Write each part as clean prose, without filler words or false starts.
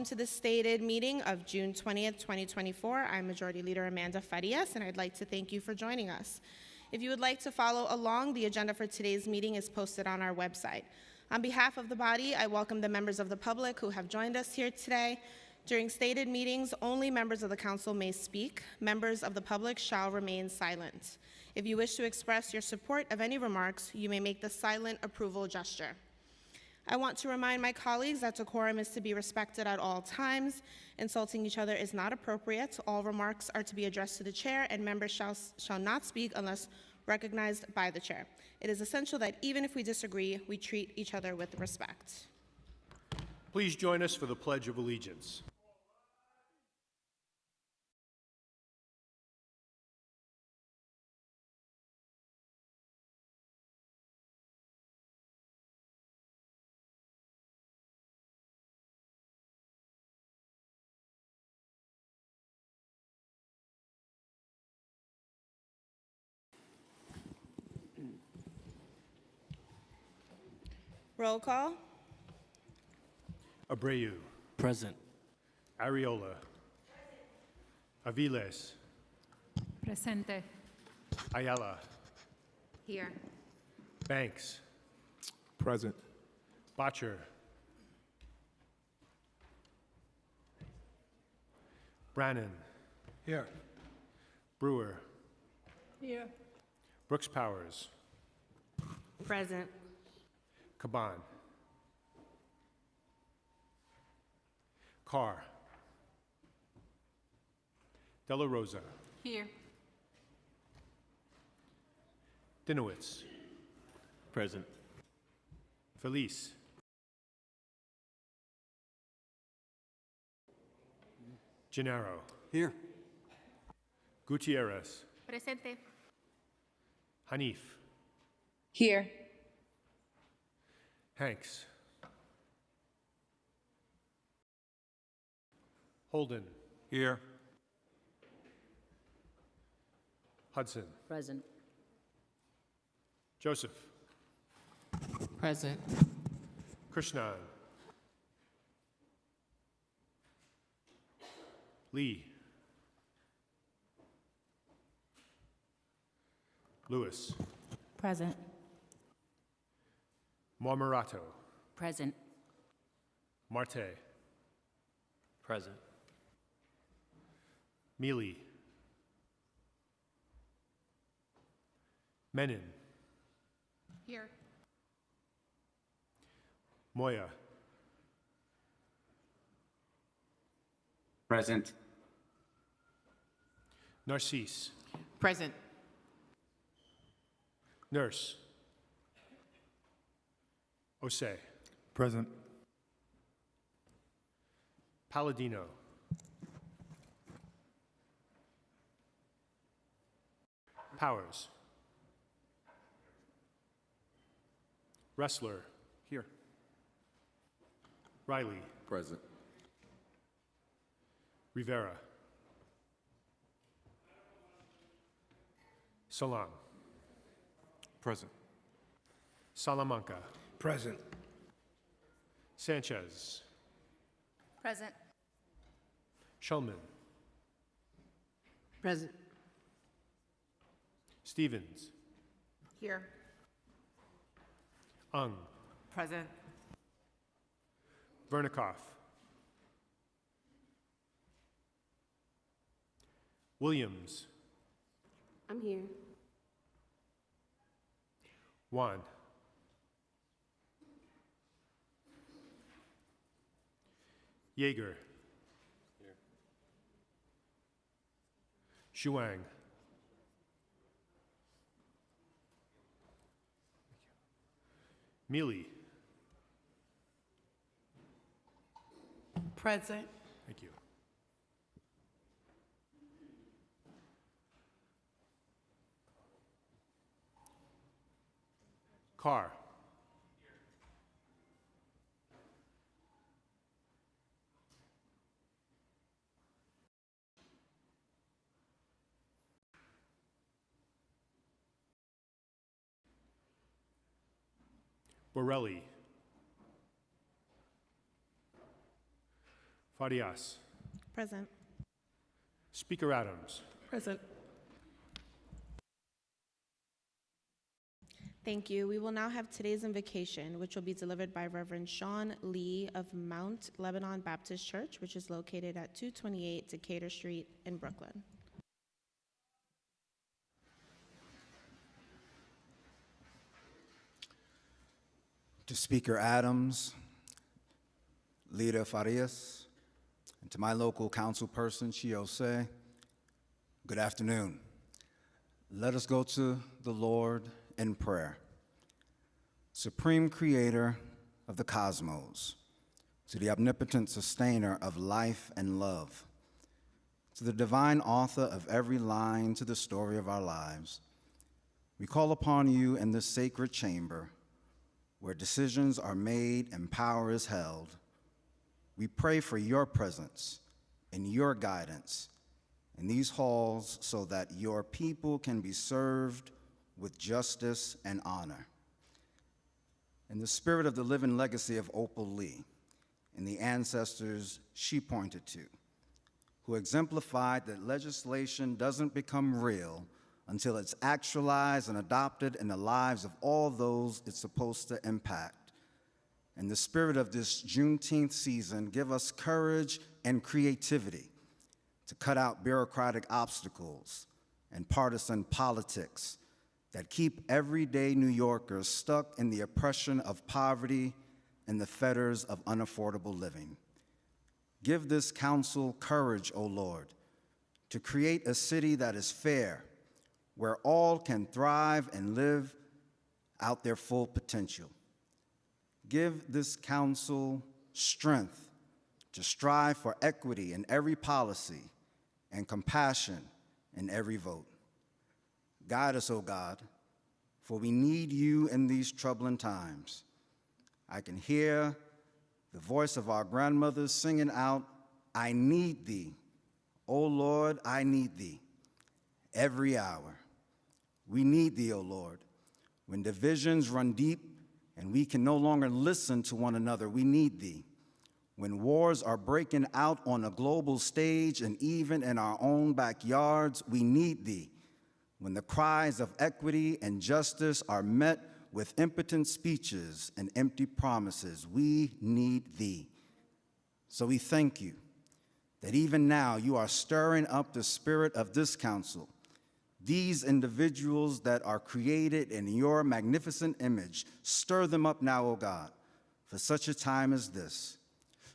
To the stated meeting of June 20th, 2024. I'm Majority Leader Amanda Farias, and I'd like to thank you for joining us. If you would like to follow along, the agenda for today's meeting is posted on our website. On behalf of the body, I welcome the members of the public who have joined us here today. During stated meetings, only members of the council may speak. Members of the public shall remain silent. If you wish to express your support of any remarks, you may make the silent approval gesture. I want to remind my colleagues that decorum is to be respected at all times. Insulting each other is not appropriate. All remarks are to be addressed to the chair, and members shall not speak unless recognized by the chair. It is essential that even if we disagree, we treat each other with respect. Please join us for the Pledge of Allegiance. Roll call. Abreu. Present. Ariola. Aviles. Presente. Ayala. Here. Banks. Present. Botcher. Brannan. Here. Brewer. Here. Brooks Powers. Present. Caban. Carr. Della Rosa. Here. Dinowitz. Present. Felice. Gennaro. Here. Gutierrez. Presente. Hanif. Here. Hanks. Holden. Here. Hudson. Present. Joseph. Present. Krishnan. Lee. Lewis. Present. Marmorato. Present. Marte. Present. Mealy. Menon. Here. Moya. Present. Narcisse. Present. Nurse. Osei. Present. Palladino. Powers. Wrestler. Here. Riley. Present. Rivera. Salam. Present. Salamanca. Present. Sanchez. Present. Shulman. Present. Stevens. Here. Ung. Present. Vernikoff. Williams. I'm here. Juan. Yeager. Shuang. Mealy. Present. Thank you. Carr. Borelli. Farias. Present. Speaker Adams. Present. Thank you. We will now have today's invocation, which will be delivered by Reverend Sean Lee of Mount Lebanon Baptist Church, which is located at 228 Decatur Street in Brooklyn. To Speaker Adams, Leader Farias, and to my local council person, Chiose, good afternoon. Let us go to the Lord in prayer. Supreme Creator of the cosmos, to the omnipotent sustainer of life and love, to the divine author of every line to the story of our lives, we call upon you in this sacred chamber where decisions are made and power is held. We pray for your presence and your guidance in these halls so that your people can be served with justice and honor. In the spirit of the living legacy of Opal Lee and the ancestors she pointed to, who exemplified that legislation doesn't become real until it's actualized and adopted in the lives of all those it's supposed to impact. In the spirit of this Juneteenth season, give us courage and creativity to cut out bureaucratic obstacles and partisan politics that keep everyday New Yorkers stuck in the oppression of poverty and the fetters of unaffordable living. Give this council courage, O Lord, to create a city that is fair, where all can thrive and live out their full potential. Give this council strength to strive for equity in every policy and compassion in every vote. Guide us, O God, for we need you in these troubling times. I can hear the voice of our grandmothers singing out, I need thee. O Lord, I need thee every hour. We need thee, O Lord. When divisions run deep and we can no longer listen to one another, we need thee. When wars are breaking out on a global stage and even in our own backyards, we need thee. When the cries of equity and justice are met with impotent speeches and empty promises, we need thee. So we thank you that even now you are stirring up the spirit of this council. These individuals that are created in your magnificent image, stir them up now, O God, for such a time as this.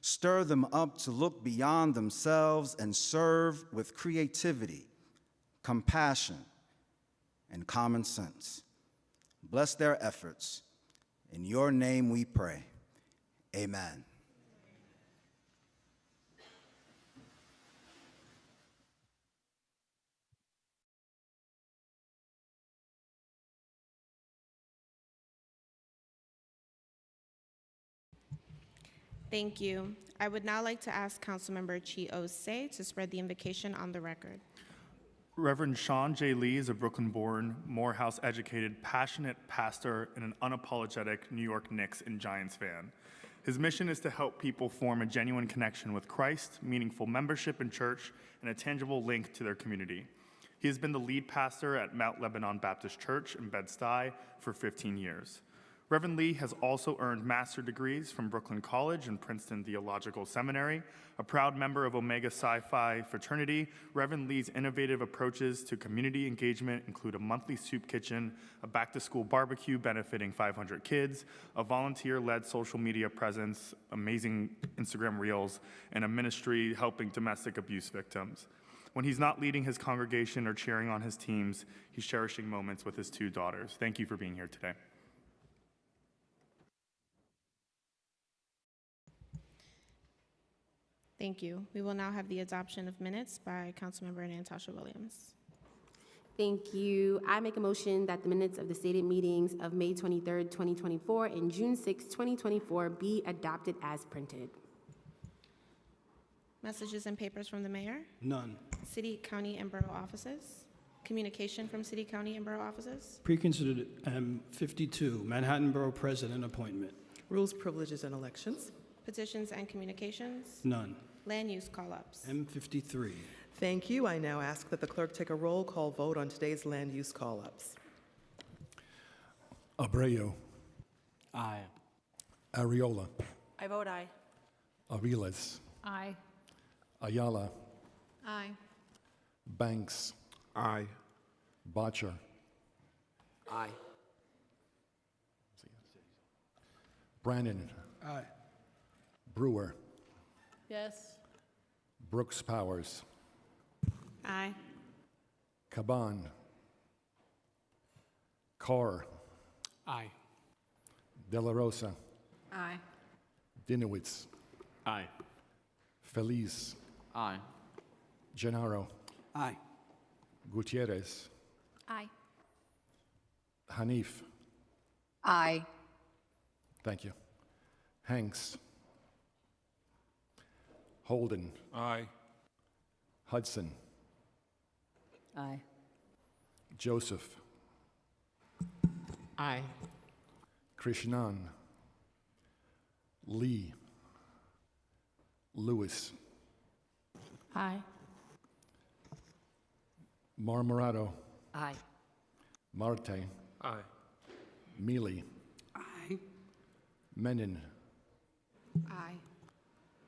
Stir them up to look beyond themselves and serve with creativity, compassion, and common sense. Bless their efforts. In your name we pray. Amen. Thank you. I would now like to ask Councilmember Chiose to spread the invocation on the record. Reverend Sean J. Lee is a Brooklyn-born, Morehouse-educated, passionate pastor and an unapologetic New York Knicks and Giants fan. His mission is to help people form a genuine connection with Christ, meaningful membership in church, and a tangible link to their community. He has been the lead pastor at Mount Lebanon Baptist Church in Bed-Stuy for 15 years. Reverend Lee has also earned master's degrees from Brooklyn College and Princeton Theological Seminary. A proud member of Omega Psi Phi fraternity, Reverend Lee's innovative approaches to community engagement include a monthly soup kitchen, a back-to-school barbecue benefiting 500 kids, a volunteer-led social media presence, amazing Instagram reels, and a ministry helping domestic abuse victims. When he's not leading his congregation or cheering on his teams, he's cherishing moments with his two daughters. Thank you for being here today. Thank you. We will now have the adoption of minutes by Councilmember Natasha Williams. Thank you. I make a motion that the minutes of the stated meetings of May 23rd, 2024 and June 6th, 2024 be adopted as printed. Messages and papers from the mayor. None. City, county, and borough offices. Communication from city, county, and borough offices. Preconsidered M52, Manhattan Borough President appointment. Rules, privileges, and elections. Petitions and communications. None. Land use call-ups. M53. Thank you. I now ask that the clerk take a roll call vote on today's land use call-ups. Abreu. Aye. Ariola. I vote aye. Aviles. Aye. Ayala. Aye. Banks. Aye. Botcher. Aye. Brannan. Aye. Brewer. Yes. Brooks Powers. Aye. Caban. Carr. Aye. De La Rosa. Aye. Dinowitz. Aye. Feliz. Aye. Gennaro. Aye. Gutierrez. Aye. Hanif. Aye. Thank you. Hanks. Holden. Aye. Hudson. Aye. Joseph. Aye. Krishnan. Lee. Lewis. Aye. Marmorato. Aye. Marte. Aye. Mealy. Aye. Menon. Aye.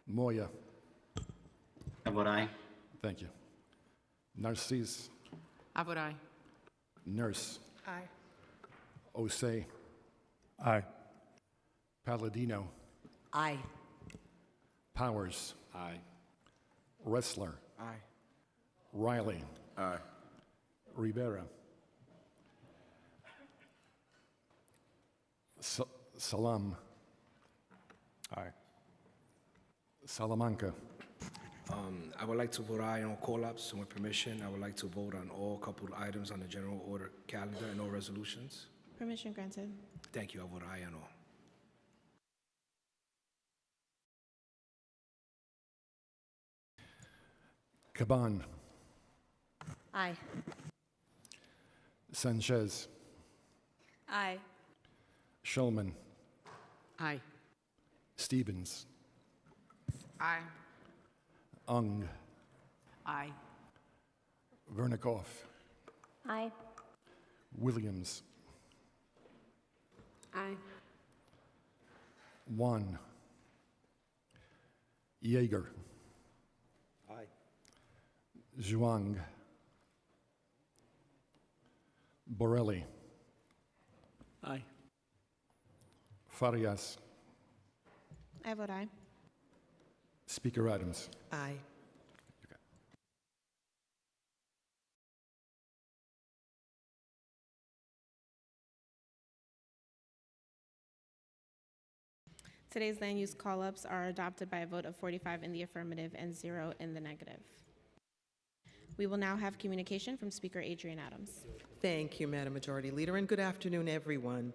Moya. I vote aye. Thank you. Narcisse. I vote aye. Nurse. Aye. Osei. Aye. Palladino. Aye. Powers. Aye. Wrestler. Aye. Riley. Aye. Rivera. Salam. Aye. Salamanca. I would like to vote aye on call-ups. With permission, I would like to vote on all coupled items on the general order calendar and no resolutions. Permission granted. Thank you. I vote aye on all. Caban. Aye. Sanchez. Aye. Shulman. Aye. Stevens. Aye. Ung. Aye. Vernikoff. Aye. Williams. Aye. One. Yeager. Aye. Zhuang. Borelli. Aye. Farias. I vote aye. Speaker Adams. Aye. Today's land use call-ups are adopted by a vote of 45 in the affirmative and 0 in the negative. We will now have communication from Speaker Adrian Adams. Thank you, Madam Majority Leader, and good afternoon, everyone.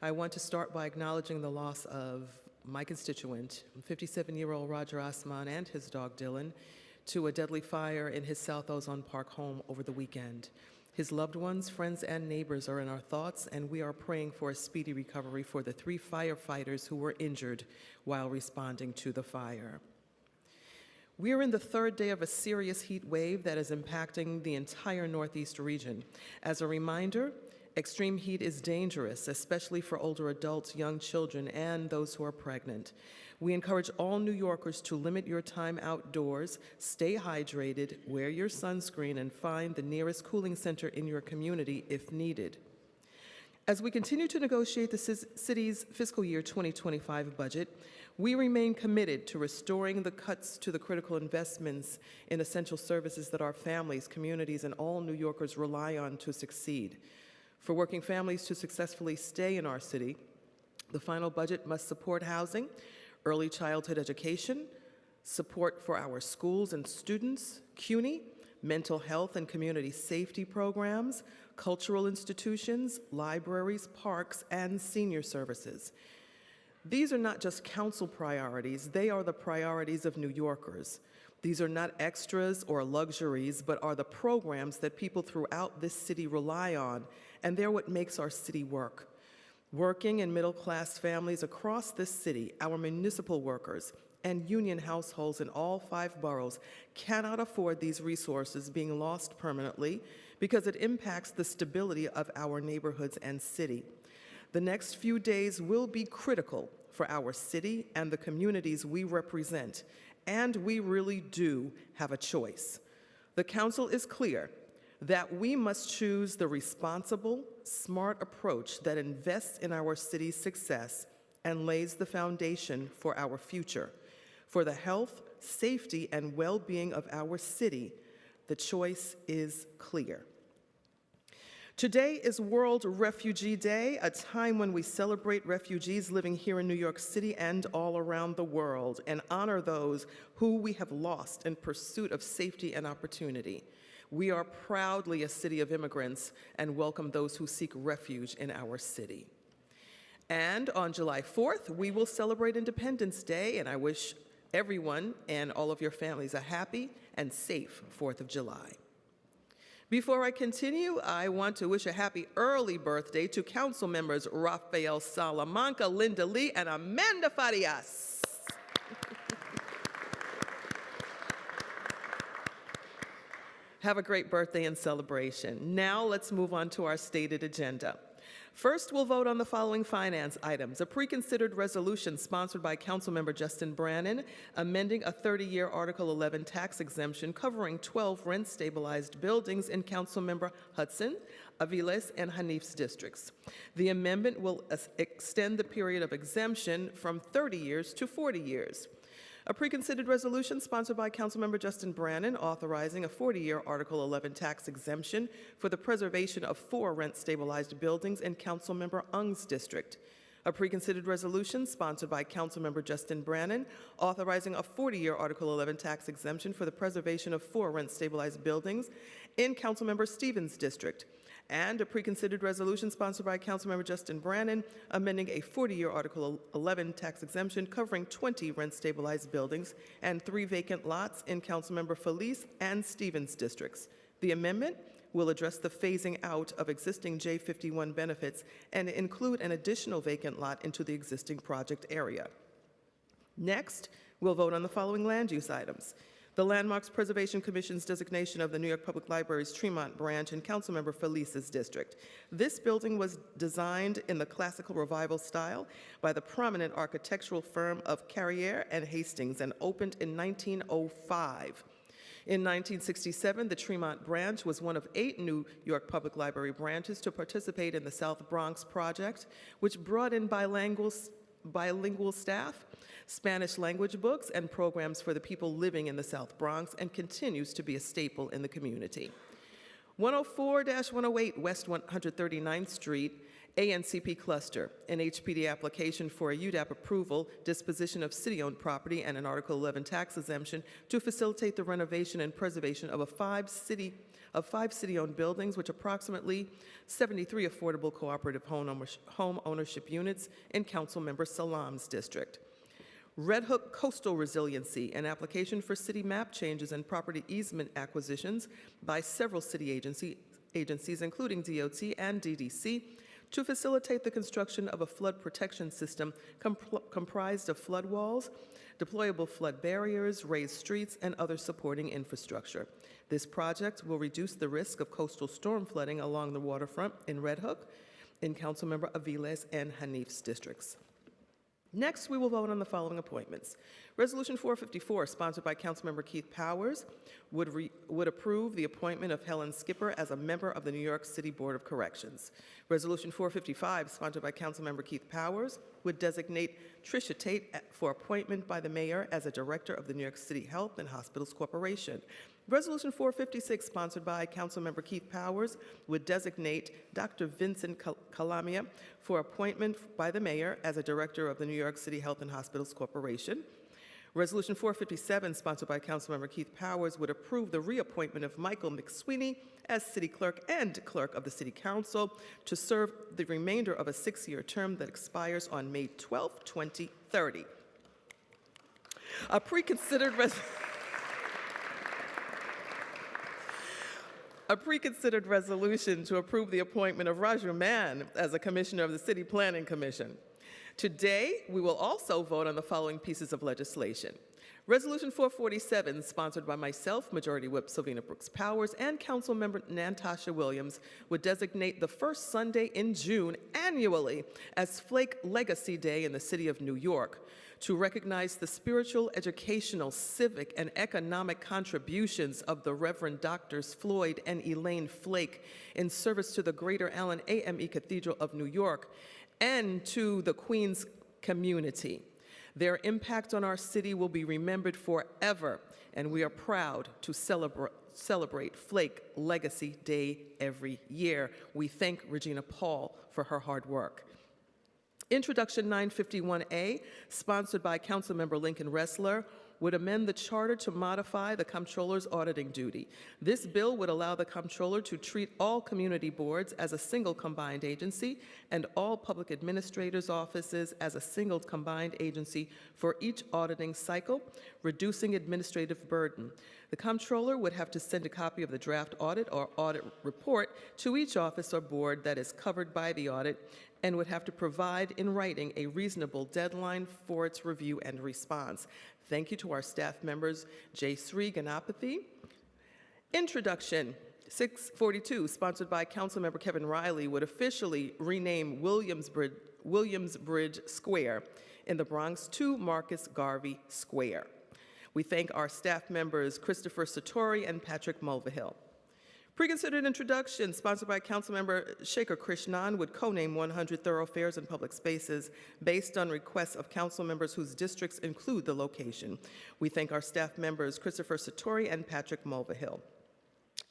I want to start by acknowledging the loss of my constituent, 57-year-old Roger Osman and his dog Dylan, to a deadly fire in his South Ozone Park home over the weekend. His loved ones, friends, and neighbors are in our thoughts, and we are praying for a speedy recovery for the 3 firefighters who were injured while responding to the fire. We are in the 3rd day of a serious heat wave that is impacting the entire Northeast region. As a reminder, extreme heat is dangerous, especially for older adults, young children, and those who are pregnant. We encourage all New Yorkers to limit your time outdoors, stay hydrated, wear your sunscreen, and find the nearest cooling center in your community if needed. As we continue to negotiate the city's fiscal year 2025 budget, we remain committed to restoring the cuts to the critical investments in essential services that our families, communities, and all New Yorkers rely on to succeed. For working families to successfully stay in our city, the final budget must support housing, early childhood education, support for our schools and students, CUNY, mental health and community safety programs, cultural institutions, libraries, parks, and senior services. These are not just council priorities, they are the priorities of New Yorkers. These are not extras or luxuries, but are the programs that people throughout this city rely on, and they're what makes our city work. Working and middle-class families across this city, our municipal workers, and union households in all 5 boroughs cannot afford these resources being lost permanently because it impacts the stability of our neighborhoods and city. The next few days will be critical for our city and the communities we represent, and we really do have a choice. The council is clear that we must choose the responsible, smart approach that invests in our city's success and lays the foundation for our future. For the health, safety, and well-being of our city, the choice is clear. Today is World Refugee Day, a time when we celebrate refugees living here in New York City and all around the world, and honor those who we have lost in pursuit of safety and opportunity. We are proudly a city of immigrants and welcome those who seek refuge in our city. And on July 4th, we will celebrate Independence Day, and I wish everyone and all of your families a happy and safe 4th of July. Before I continue, I want to wish a happy early birthday to council members Rafael Salamanca, Linda Lee, and Amanda Farias. Have a great birthday and celebration. Now let's move on to our stated agenda. First, we'll vote on the following finance items. A preconsidered resolution sponsored by Councilmember Justin Brannan, amending a 30-year Article 11 tax exemption covering 12 rent-stabilized buildings in Councilmember Hudson, Aviles, and Hanif's districts. The amendment will extend the period of exemption from 30 years to 40 years. A preconsidered resolution sponsored by Councilmember Justin Brannan authorizing a 40-year Article 11 tax exemption for the preservation of 4 rent-stabilized buildings in Councilmember Ung's district. A preconsidered resolution sponsored by Councilmember Justin Brannan authorizing a 40-year Article 11 tax exemption for the preservation of 4 rent-stabilized buildings in Councilmember Stevens' district. And a preconsidered resolution sponsored by Councilmember Justin Brannan amending a 40-year Article 11 tax exemption covering 20 rent-stabilized buildings and 3 vacant lots in Councilmember Felice and Stevens districts. The amendment will address the phasing out of existing J51 benefits and include an additional vacant lot into the existing project area. Next, we'll vote on the following land use items. The Landmarks Preservation Commission's designation of the New York Public Library's Tremont branch in Councilmember Felice's district. This building was designed in the classical revival style by the prominent architectural firm of Carrier and Hastings and opened in 1905. In 1967, the Tremont branch was one of 8 New York Public Library branches to participate in the South Bronx Project, which brought in bilingual staff, Spanish language books, and programs for the people living in the South Bronx, and continues to be a staple in the community. 104-108 West 139th Street, ANCP cluster, an HPD application for a UDAP approval, disposition of city-owned property, and an Article 11 tax exemption to facilitate the renovation and preservation of 5 city-owned buildings, which approximately 73 affordable cooperative home ownership units in Councilmember Salam's district. Red Hook Coastal Resiliency, an application for city map changes and property easement acquisitions by several city agencies, including DOT and DDC, to facilitate the construction of a flood protection system comprised of flood walls, deployable flood barriers, raised streets, and other supporting infrastructure. This project will reduce the risk of coastal storm flooding along the waterfront in Red Hook, in Councilmember Aviles and Hanif's districts. Next, we will vote on the following appointments. Resolution 454, sponsored by Councilmember Keith Powers, would approve the appointment of Helen Skipper as a member of the New York City Board of Corrections. Resolution 455, sponsored by Councilmember Keith Powers, would designate Tricia Tate for appointment by the mayor as a director of the New York City Health and Hospitals Corporation. Resolution 456, sponsored by Councilmember Keith Powers, would designate Dr. Vincent Calamia for appointment by the mayor as a director of the New York City Health and Hospitals Corporation. Resolution 457, sponsored by Councilmember Keith Powers, would approve the reappointment of Michael McSweeney as city clerk and clerk of the City Council to serve the remainder of a 6-year term that expires on May 12, 2030. A preconsidered resolution to approve the appointment of Raju Mann as a commissioner of the City Planning Commission. Today, we will also vote on the following pieces of legislation. Resolution 447, sponsored by myself, Majority Whip Sylvina Brooks Powers, and Councilmember Natasha Williams, would designate the first Sunday in June annually as Flake Legacy Day in the city of New York to recognize the spiritual, educational, civic, and economic contributions of the Reverend Doctors Floyd and Elaine Flake in service to the Greater Allen AME Cathedral of New York and to the Queens community. Their impact on our city will be remembered forever, and we are proud to celebrate Flake Legacy Day every year. We thank Regina Paul for her hard work. Introduction 951A, sponsored by Councilmember Lincoln Ressler, would amend the charter to modify the comptroller's auditing duty. This bill would allow the comptroller to treat all community boards as a single combined agency and all public administrators' offices as a single combined agency for each auditing cycle, reducing administrative burden. The comptroller would have to send a copy of the draft audit or audit report to each office or board that is covered by the audit and would have to provide in writing a reasonable deadline for its review and response. Thank you to our staff members, J. Sri Ganapathy. Introduction 642, sponsored by Councilmember Kevin Riley, would officially rename Williamsbridge Square in the Bronx to Marcus Garvey Square. We thank our staff members, Christopher Satori and Patrick Mulvihill. Preconsidered introduction, sponsored by Councilmember Shekhar Krishnan, would co-name 100 thoroughfares and public spaces based on requests of council members whose districts include the location. We thank our staff members, Christopher Satori and Patrick Mulvihill.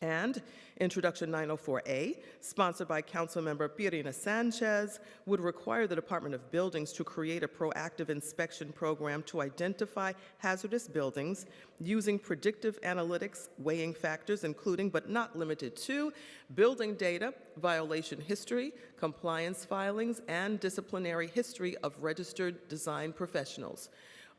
And Introduction 904A, sponsored by Councilmember Pirina Sanchez, would require the Department of Buildings to create a proactive inspection program to identify hazardous buildings using predictive analytics, weighing factors including but not limited to building data, violation history, compliance filings, and disciplinary history of registered design professionals.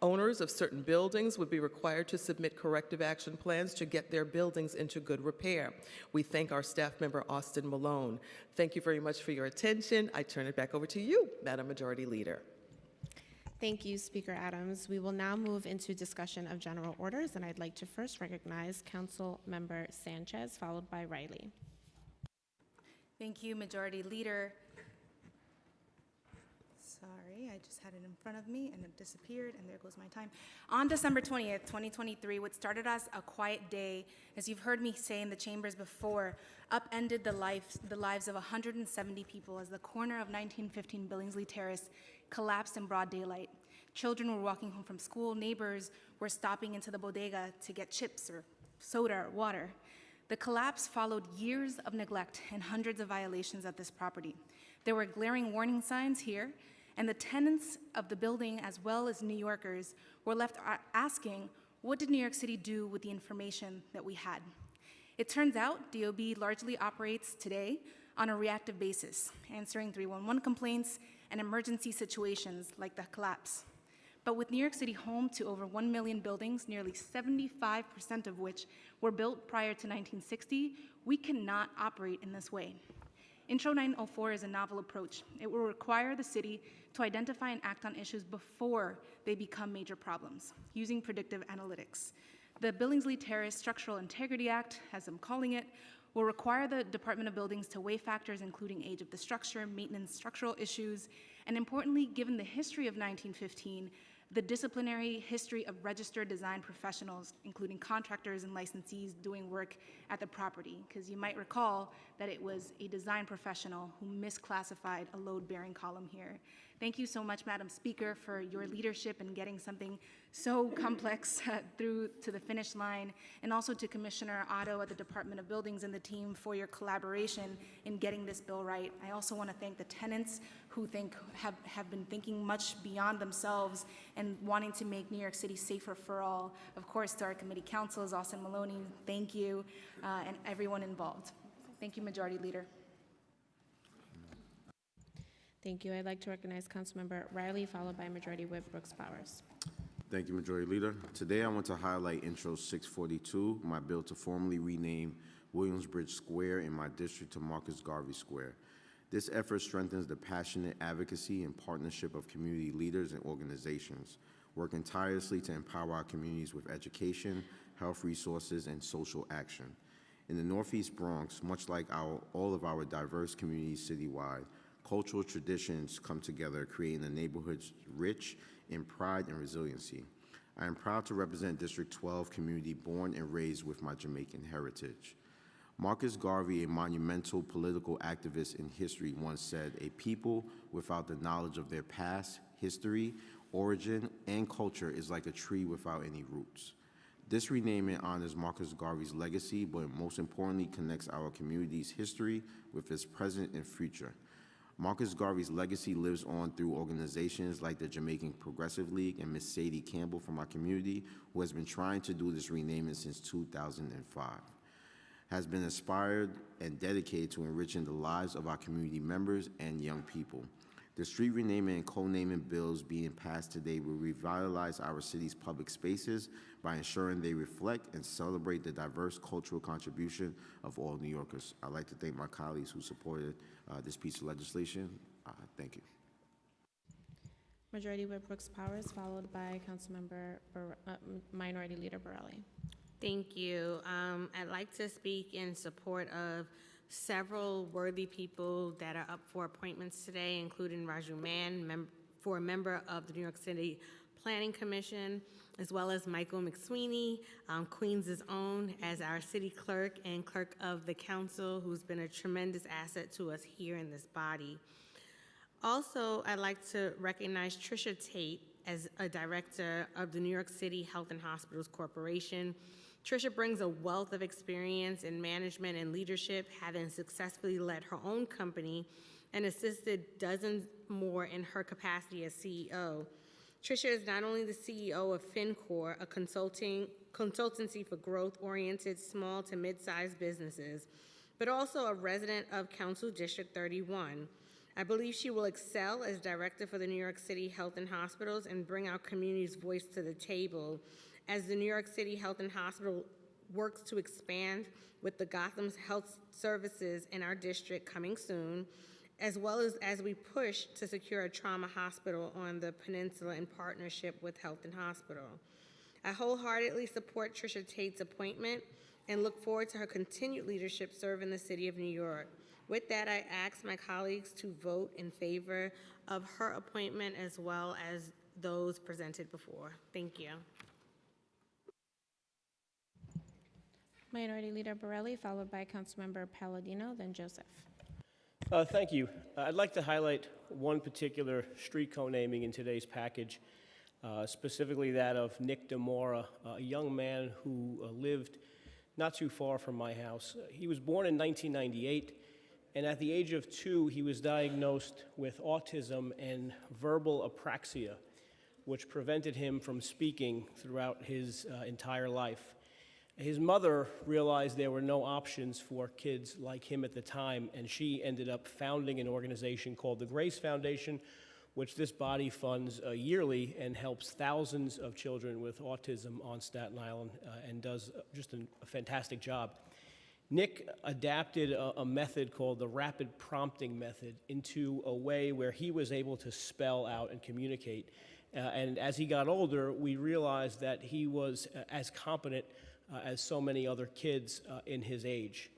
Owners of certain buildings would be required to submit corrective action plans to get their buildings into good repair. We thank our staff member, Austin Malone. Thank you very much for your attention. I turn it back over to you, Madam Majority Leader. Thank you, Speaker Adams. We will now move into discussion of general orders, and I'd like to first recognize Council Member Sanchez, followed by Riley. Thank you, Majority Leader. Sorry, I just had it in front of me and it disappeared, and there goes my time. On December 20th, 2023, what started as a quiet day, as you've heard me say in the chambers before, upended the lives of 170 people as the corner of 1915 Billingsley Terrace collapsed in broad daylight. Children were walking home from school. Neighbors were stopping into the bodega to get chips or soda or water. The collapse followed years of neglect and hundreds of violations at this property. There were glaring warning signs here, and the tenants of the building, as well as New Yorkers, were left asking, what did New York City do with the information that we had? It turns out DOB largely operates today on a reactive basis, answering 311 complaints and emergency situations like the collapse. But with New York City home to over 1 million buildings, nearly 75% of which were built prior to 1960, we cannot operate in this way. Intro 904 is a novel approach. It will require the city to identify and act on issues before they become major problems, using predictive analytics. The Billingsley Terrace Structural Integrity Act, as I'm calling it, will require the Department of Buildings to weigh factors including age of the structure, maintenance, structural issues, and importantly, given the history of 1915, the disciplinary history of registered design professionals, including contractors and licensees doing work at the property, because you might recall that it was a design professional who misclassified a load-bearing column here. Thank you so much, Madam Speaker, for your leadership in getting something so complex through to the finish line, and also to Commissioner Otto at the Department of Buildings and the team for your collaboration in getting this bill right. I also want to thank the tenants who have been thinking much beyond themselves and wanting to make New York City safer for all. Of course, to our committee councils, Austin Maloney, thank you, and everyone involved. Thank you, Majority Leader. Thank you. I'd like to recognize Councilmember Riley, followed by Majority Whip Brooks Powers. Thank you, Majority Leader. Today I want to highlight Intro 642, my bill to formally rename Williamsbridge Square in my district to Marcus Garvey Square. This effort strengthens the passionate advocacy and partnership of community leaders and organizations, working tirelessly to empower our communities with education, health resources, and social action. In the Northeast Bronx, much like all of our diverse communities citywide, cultural traditions come together, creating a neighborhood rich in pride and resiliency. I am proud to represent District 12 community born and raised with my Jamaican heritage. Marcus Garvey, a monumental political activist in history, once said, "A people without the knowledge of their past, history, origin, and culture is like a tree without any roots." This renaming honors Marcus Garvey's legacy, but most importantly connects our community's history with its present and future. Marcus Garvey's legacy lives on through organizations like the Jamaican Progressive League and Miss Sadie Campbell from our community, who has been trying to do this renaming since 2005. Has been inspired and dedicated to enriching the lives of our community members and young people. The street renaming and co-naming bills being passed today will revitalize our city's public spaces by ensuring they reflect and celebrate the diverse cultural contribution of all New Yorkers. I'd like to thank my colleagues who supported this piece of legislation. Thank you. Majority Whip Brooks Powers, followed by Councilmember Minority Leader Borelli. Thank you. I'd like to speak in support of several worthy people that are up for appointments today, including Raju Mann, for a member of the New York City Planning Commission, as well as Michael McSweeney, Queens' own, as our city clerk and clerk of the council, who's been a tremendous asset to us here in this body. Also, I'd like to recognize Trisha Tate as a director of the New York City Health and Hospitals Corporation. Trisha brings a wealth of experience in management and leadership, having successfully led her own company and assisted dozens more in her capacity as CEO. Trisha is not only the CEO of FinCorp, a consultancy for growth-oriented small to mid-sized businesses, but also a resident of Council District 31. I believe she will excel as director for the New York City Health and Hospitals and bring our community's voice to the table as the New York City Health and Hospital works to expand with the Gotham's Health Services in our district coming soon, as well as we push to secure a trauma hospital on the peninsula in partnership with Health and Hospital. I wholeheartedly support Trisha Tate's appointment and look forward to her continued leadership serving the city of New York. With that, I ask my colleagues to vote in favor of her appointment as well as those presented before. Thank you. Minority Leader Borelli, followed by Councilmember Palladino, then Joseph. Thank you. I'd like to highlight one particular street co-naming in today's package, specifically that of Nick DeMora, a young man who lived not too far from my house. He was born in 1998, and at the age of 2, he was diagnosed with autism and verbal apraxia, which prevented him from speaking throughout his entire life. His mother realized there were no options for kids like him at the time, and she ended up founding an organization called the Grace Foundation, which this body funds yearly and helps thousands of children with autism on Staten Island and does just a fantastic job. Nick adapted a method called the rapid prompting method into a way where he was able to spell out and communicate. And as he got older, we realized that he was as competent as so many other kids in his age.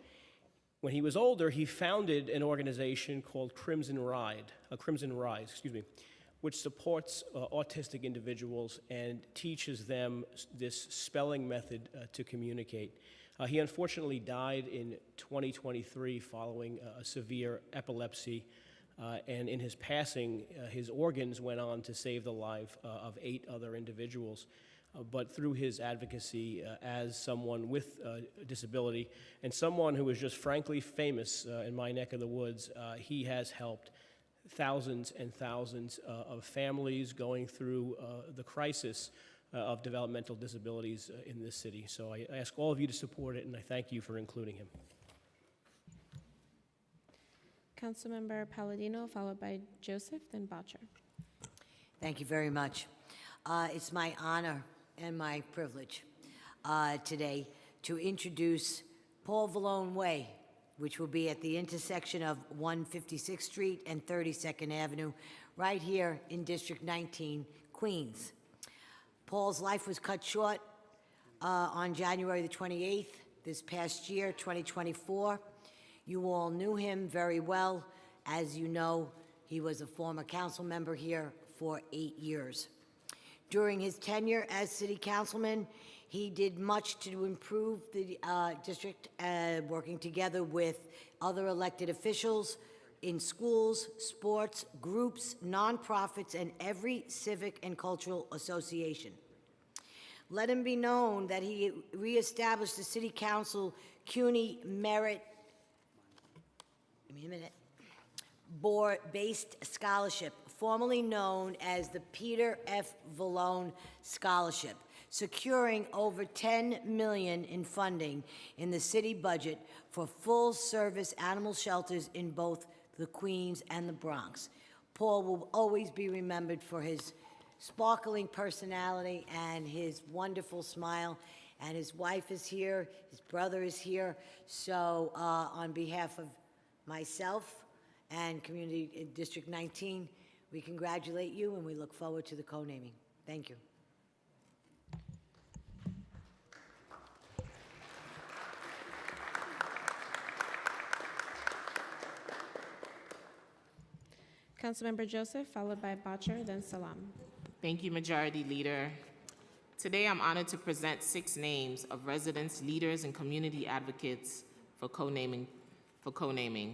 When he was older, he founded an organization called Crimson Rise, which supports autistic individuals and teaches them this spelling method to communicate. He unfortunately died in 2023 following a severe epilepsy, and in his passing, his organs went on to save the life of 8 other individuals. But through his advocacy as someone with a disability and someone who is just frankly famous in my neck of the woods, he has helped thousands and thousands of families going through the crisis of developmental disabilities in this city. So I ask all of you to support it, and I thank you for including him. Councilmember Palladino, followed by Joseph, then Boucher. Thank you very much. It's my honor and my privilege today to introduce Paul Vallone Way which will be at the intersection of 156th Street and 32nd Avenue, right here in District 19, Queens. Paul's life was cut short on January the 28th, this past year, 2024. You all knew him very well. As you know, he was a former council member here for 8 years. During his tenure as city councilman, he did much to improve the district, working together with other elected officials in schools, sports, groups, nonprofits, and every civic and cultural association. Let him be known that he reestablished the City Council CUNY Merit, give me a minute, Board-based scholarship, formerly known as the Peter F. Vallone Scholarship, securing over $10 million in funding in the city budget for full-service animal shelters in both the Queens and the Bronx. Paul will always be remembered for his sparkling personality and his wonderful smile, and his wife is here, his brother is here. So on behalf of myself and Community District 19, we congratulate you and we look forward to the co-naming. Thank you. Councilmember Joseph, followed by Botcher, then Salam. Thank you, Majority Leader. Today, I'm honored to present 6 names of residents, leaders, and community advocates for co-naming.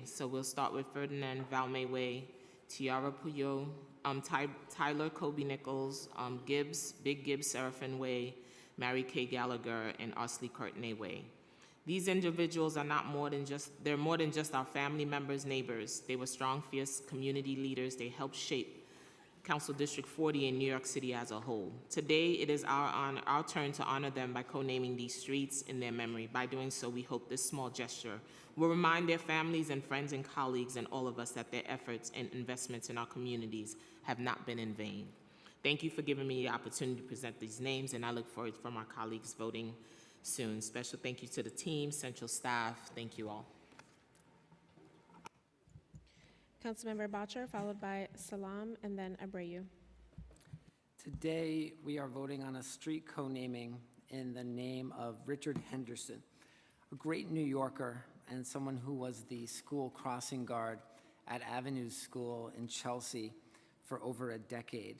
So we'll start with Ferdinand Valme Way, Tiara Puyo, Tyler Kobe Nichols, Big Gibbs Seraphin Way, Mary Kay Gallagher, and Osley Courtney Way. These individuals are more than just our family members, neighbors. They were strong, fierce community leaders. They helped shape Council District 40 in New York City as a whole. Today, it is our turn to honor them by co-naming these streets in their memory. By doing so, we hope this small gesture will remind their families and friends and colleagues and all of us that their efforts and investments in our communities have not been in vain. Thank you for giving me the opportunity to present these names, and I look forward from our colleagues voting soon. Special thank you to the team, central staff. Thank you all. Councilmember Botcher, followed by Salam, and then Abreu. Today, we are voting on a street co-naming in the name of Richard Henderson, a great New Yorker and someone who was the school crossing guard at Avenues School in Chelsea for over a decade.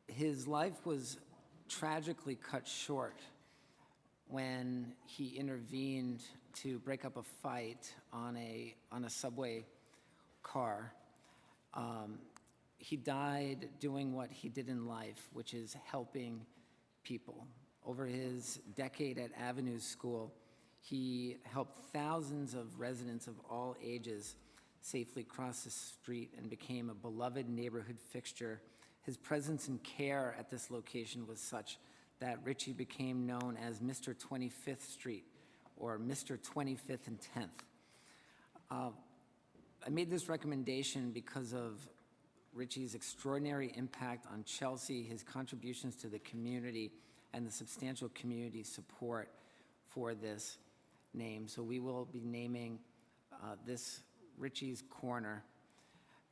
His life was tragically cut short when he intervened to break up a fight on a subway car. He died doing what he did in life, which is helping people. Over his decade at Avenues School, he helped thousands of residents of all ages safely cross the street and became a beloved neighborhood fixture. His presence and care at this location was such that Richie became known as Mr. 25th Street, or Mr. 25th and 10th. I made this recommendation because of Richie's extraordinary impact on Chelsea, his contributions to the community, and the substantial community support for this name. So we will be naming this Richie's Corner.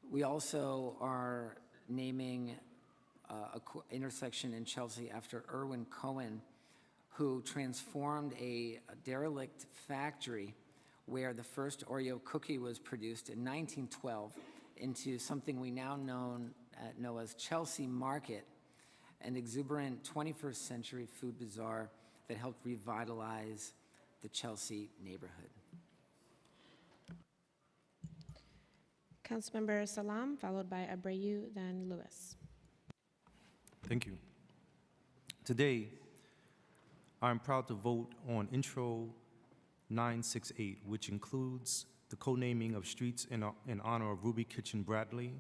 We also are naming an intersection in Chelsea after Irwin Cohen, who transformed a derelict factory where the first Oreo cookie was produced in 1912 into something we now know as Chelsea Market, an exuberant 21st century food bazaar that helped revitalize the Chelsea neighborhood. Councilmember Salam, followed by Abreu, then Lewis. Thank you. Today, I'm proud to vote on Intro 968, which includes the co-naming of streets in honor of Ruby Kitchen Bradley,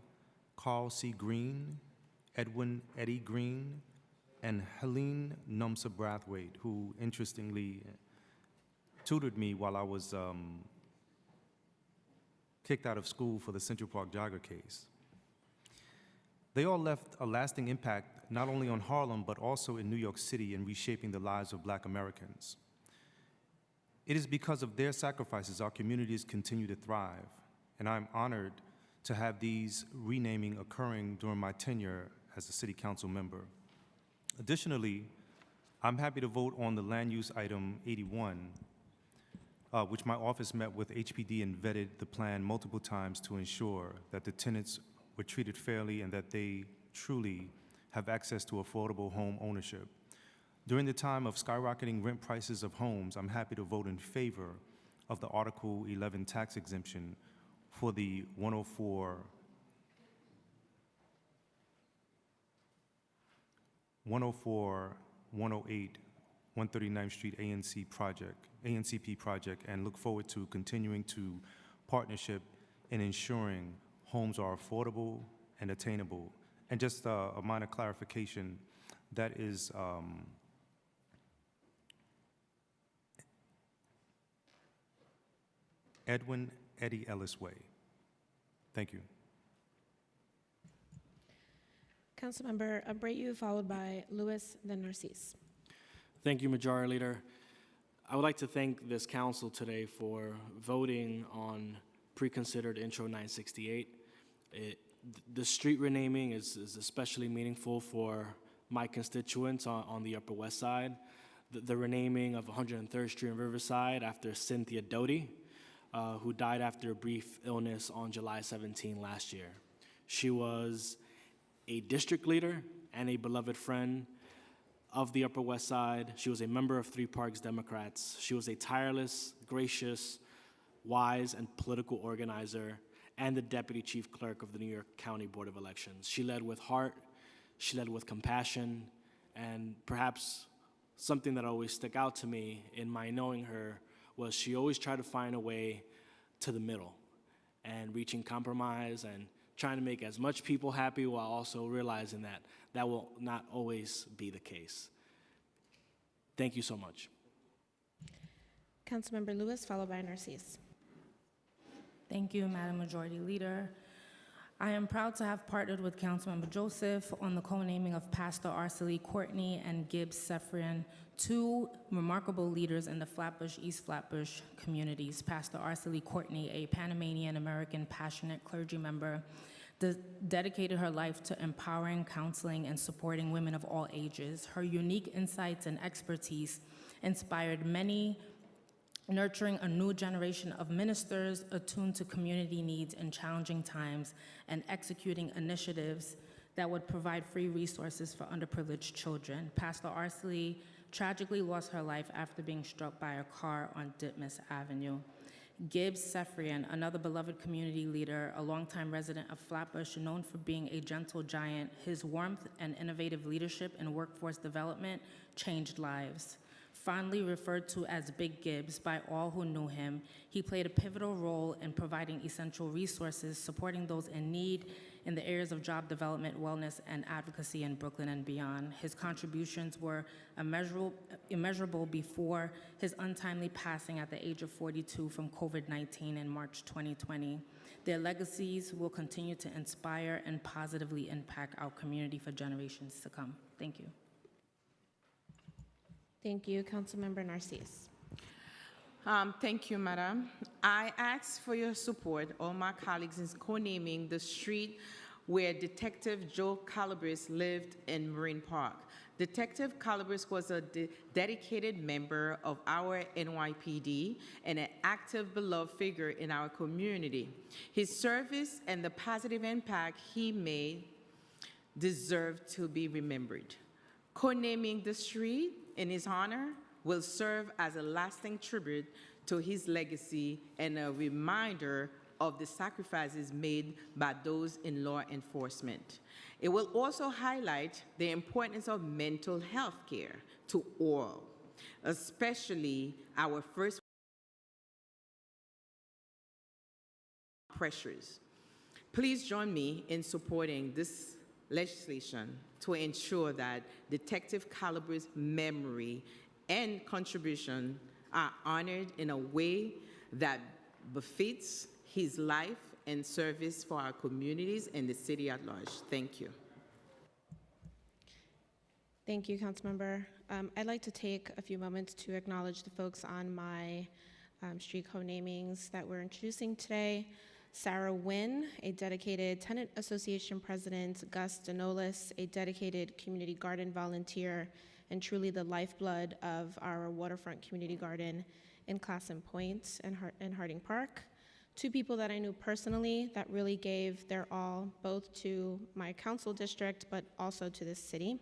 Carl C. Green, Edwin Eddie Green, and Helene Numsa Brathwaite, who interestingly tutored me while I was kicked out of school for the Central Park Jogger case. They all left a lasting impact not only on Harlem, but also in New York City in reshaping the lives of Black Americans. It is because of their sacrifices our communities continue to thrive, and I'm honored to have these renaming occurring during my tenure as a City Council member. Additionally, I'm happy to vote on the land use item 81, which my office met with HPD and vetted the plan multiple times to ensure that the tenants were treated fairly and that they truly have access to affordable home ownership. During the time of skyrocketing rent prices of homes, I'm happy to vote in favor of the Article 11 tax exemption for the 104, 108, 139th Street ANCP project, and look forward to continuing to partnership in ensuring homes are affordable and attainable. And just a minor clarification, that is Edwin Eddie Ellis Way. Thank you. Councilmember Abreu, followed by Lewis, then Narcisse. Thank you, Majority Leader. I would like to thank this council today for voting on pre-considered Intro 968. The street renaming is especially meaningful for my constituents on the Upper West Side. The renaming of 103rd Street in Riverside after Cynthia Doty, who died after a brief illness on July 17 last year. She was a district leader and a beloved friend of the Upper West Side. She was a member of Three Parks Democrats. She was a tireless, gracious, wise, and political organizer, and the Deputy Chief Clerk of the New York County Board of Elections. She led with heart, she led with compassion, and perhaps something that always stuck out to me in my knowing her was she always tried to find a way to the middle and reaching compromise and trying to make as much people happy while also realizing that that will not always be the case. Thank you so much. Councilmember Lewis, followed by Narcisse. Thank you, Madam Majority Leader. I am proud to have partnered with Councilmember Joseph on the co-naming of Pastor Arcely Courtney and Gibbs Sefrian, two remarkable leaders in the Flatbush, East Flatbush communities. Pastor Arcely Courtney, a Panamanian American passionate clergy member, dedicated her life to empowering, counseling, and supporting women of all ages. Her unique insights and expertise inspired many, nurturing a new generation of ministers attuned to community needs in challenging times and executing initiatives that would provide free resources for underprivileged children. Pastor Arcely tragically lost her life after being struck by a car on Ditmas Avenue. Gibbs Sefrian, another beloved community leader, a longtime resident of Flatbush, known for being a gentle giant, his warmth and innovative leadership in workforce development changed lives. Fondly referred to as Big Gibbs by all who knew him, he played a pivotal role in providing essential resources, supporting those in need in the areas of job development, wellness, and advocacy in Brooklyn and beyond. His contributions were immeasurable before his untimely passing at the age of 42 from COVID-19 in March 2020. Their legacies will continue to inspire and positively impact our community for generations to come. Thank you. Thank you. Councilmember Narcisse. Thank you, Madam. I ask for your support, all my colleagues, in co-naming the street where Detective Joe Calabres lived in Marine Park. Detective Calabres was a dedicated member of our NYPD and an active, beloved figure in our community. His service and the positive impact he made deserve to be remembered. Co-naming the street in his honor will serve as a lasting tribute to his legacy and a reminder of the sacrifices made by those in law enforcement. It will also highlight the importance of mental health care to all, especially our first pressures. Please join me in supporting this legislation to ensure that Detective Calabres' memory and contribution are honored in a way that befits his life and service for our communities and the city at large. Thank you. Thank you, Councilmember. I'd like to take a few moments to acknowledge the folks on my street co-namings that we're introducing today. Sarah Wynn, a dedicated tenant association president, Gus Denolis, a dedicated community garden volunteer, and truly the lifeblood of our waterfront community garden in Classen Point and Harding Park. Two people that I knew personally that really gave their all, both to my council district, but also to this city.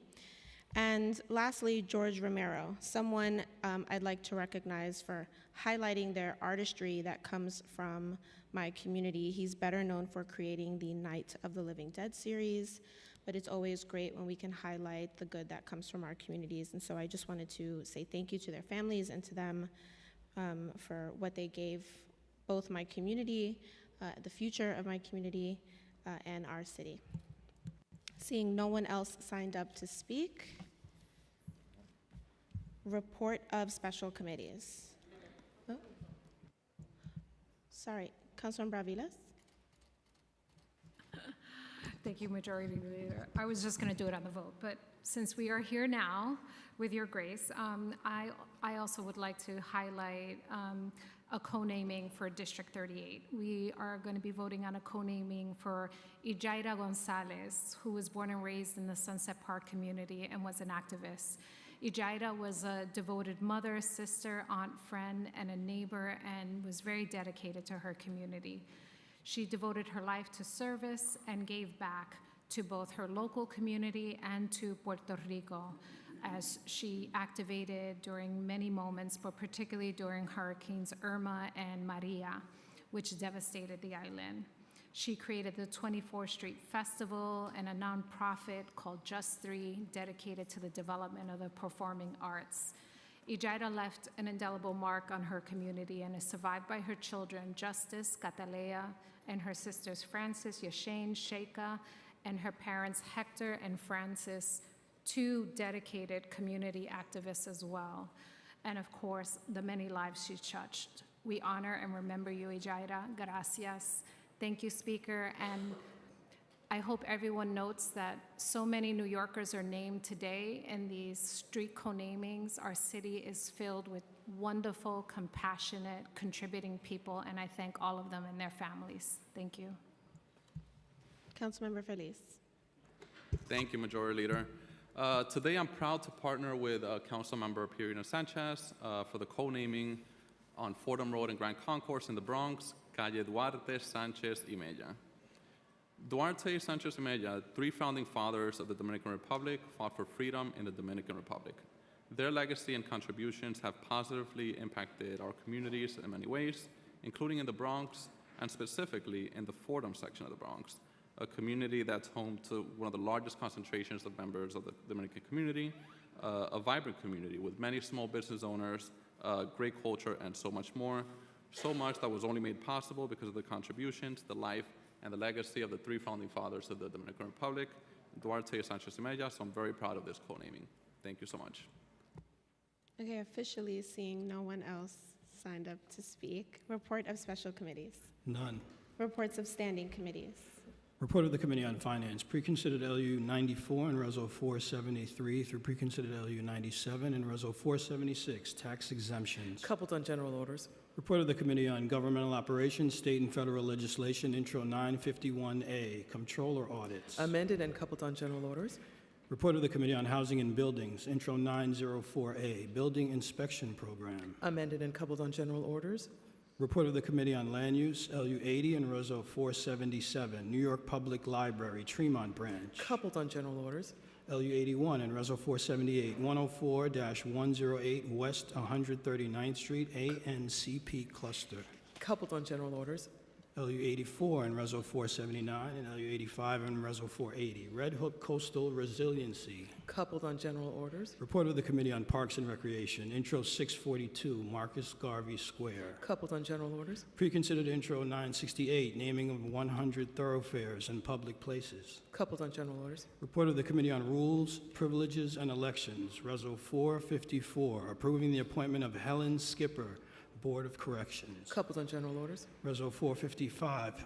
And lastly, George Romero, someone I'd like to recognize for highlighting their artistry that comes from my community. He's better known for creating the Night of the Living Dead series, but it's always great when we can highlight the good that comes from our communities. And so I just wanted to say thank you to their families and to them for what they gave both my community, the future of my community, and our city. Seeing no one else signed up to speak, report of special committees. Oh. Sorry, Councilman Bravilas. Thank you, Majority Leader. I was just going to do it on the vote, but since we are here now, with your grace, I also would like to highlight a co-naming for District 38. We are going to be voting on a co-naming for Ijaira Gonzalez, who was born and raised in the Sunset Park community and was an activist. Ijaira was a devoted mother, sister, aunt, friend, and a neighbor, and was very dedicated to her community. She devoted her life to service and gave back to both her local community and to Puerto Rico, as she activated during many moments, but particularly during Hurricanes Irma and Maria, which devastated the island. She created the 24th Street Festival and a nonprofit called Just Three, dedicated to the development of the performing arts. Ijaira left an indelible mark on her community and is survived by her children, Justice, Catalea, and her sisters, Frances, Yashane, Sheikha, and her parents, Hector and Francis, two dedicated community activists as well. And of course, the many lives she touched. We honor and remember you, Ijaira. Gracias. Thank you, Speaker. And I hope everyone notes that so many New Yorkers are named today in these street co-namings. Our city is filled with wonderful, compassionate, contributing people, and I thank all of them and their families. Thank you. Councilmember Feliz. Thank you, Majority Leader. Today, I'm proud to partner with Councilmember Pirina Sanchez for the co-naming on Fordham Road and Grand Concourse in the Bronx, Calle Duarte, Sanchez, y Mella. Duarte, Sanchez, y Mella, three founding fathers of the Dominican Republic, fought for freedom in the Dominican Republic. Their legacy and contributions have positively impacted our communities in many ways, including in the Bronx and specifically in the Fordham section of the Bronx, a community that's home to one of the largest concentrations of members of the Dominican community, a vibrant community with many small business owners, great culture, and so much more. So much that was only made possible because of the contributions, the life, and the legacy of the three founding fathers of the Dominican Republic, Duarte, Sanchez, y Mella. So I'm very proud of this co-naming. Thank you so much. Okay, officially seeing no one else signed up to speak. Report of special committees. None. Reports of standing committees. Report of the Committee on Finance, preconsidered LU 94 and Reso 473 through preconsidered LU 97 and Reso 476, tax exemptions. Coupled on general orders. Report of the Committee on Governmental Operations, State and Federal Legislation, Intro 951A, Comptroller Audits. Amended and coupled on general orders. Report of the Committee on Housing and Buildings, Intro 904A, Building Inspection Program. Amended and coupled on general orders. Report of the Committee on Land Use, LU 80 and Reso 477, New York Public Library, Tremont Branch. Coupled on general orders. LU 81 and Reso 478, 104-108 West 139th Street, ANCP Cluster. Coupled on general orders. LU 84 and Reso 479 and LU 85 and Reso 480, Red Hook Coastal Resiliency. Coupled on general orders. Report of the Committee on Parks and Recreation, Intro 642, Marcus Garvey Square. Coupled on general orders. Preconsidered Intro 968, naming of 100 thoroughfares and public places. Coupled on general orders. Report of the Committee on Rules, Privileges, and Elections, Reso 454, approving the appointment of Helen Skipper, Board of Corrections. Coupled on general orders. Reso 455,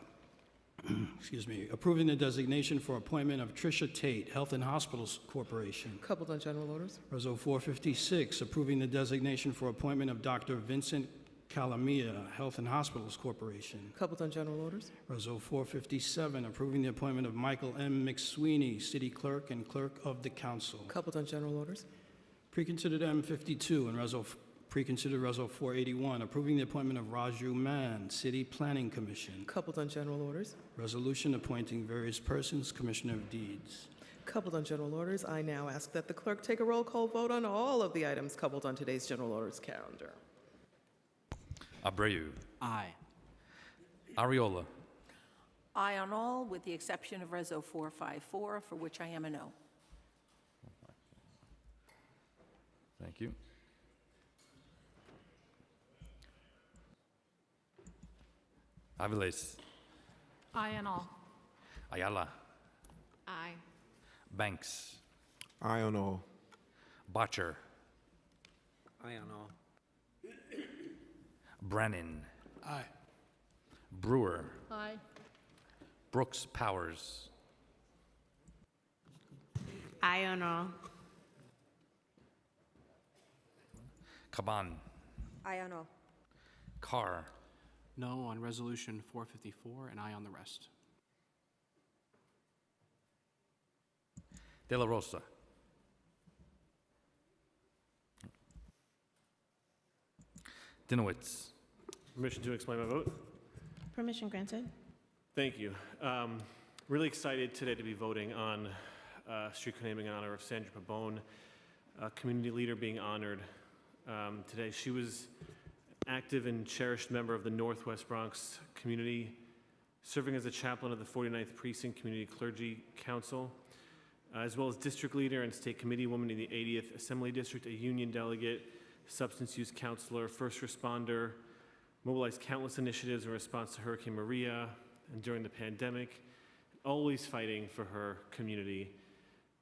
excuse me, approving the designation for appointment of Tricia Tate, Health and Hospitals Corporation. Coupled on general orders. Resolution 456, approving the designation for appointment of Dr. Vincent Calamia, Health and Hospitals Corporation. Coupled on general orders. Resolution 457, approving the appointment of Michael M. McSweeney, City Clerk and Clerk of the Council. Coupled on general orders. Preconsidered M52 and preconsidered Resolution 481, approving the appointment of Raju Mann, City Planning Commission. Coupled on general orders. Resolution appointing various persons, Commissioner of Deeds. Coupled on general orders, I now ask that the clerk take a roll call vote on all of the items coupled on today's general orders calendar. Abreu. Aye. Ariola. Aye on all, with the exception of Reso 454, for which I am a no. Thank you. Aviles. Aye on all. Ayala. Aye. Banks. Aye on all. Botcher. Aye on all. Brennan. Aye. Brewer. Aye. Brooks Powers. Aye on all. Caban. Aye on all. Carr. No on Resolution 454, and aye on the rest. De La Rosa. Dinowitz. Permission to explain my vote? Permission granted. Thank you. Really excited today to be voting on street naming in honor of Sandra Pabon, a community leader being honored today. She was active and cherished member of the Northwest Bronx community, serving as a chaplain of the 49th Precinct Community Clergy Council, as well as district leader and state committee woman in the 80th Assembly District, a union delegate, substance use counselor, first responder, mobilized countless initiatives in response to Hurricane Maria and during the pandemic, always fighting for her community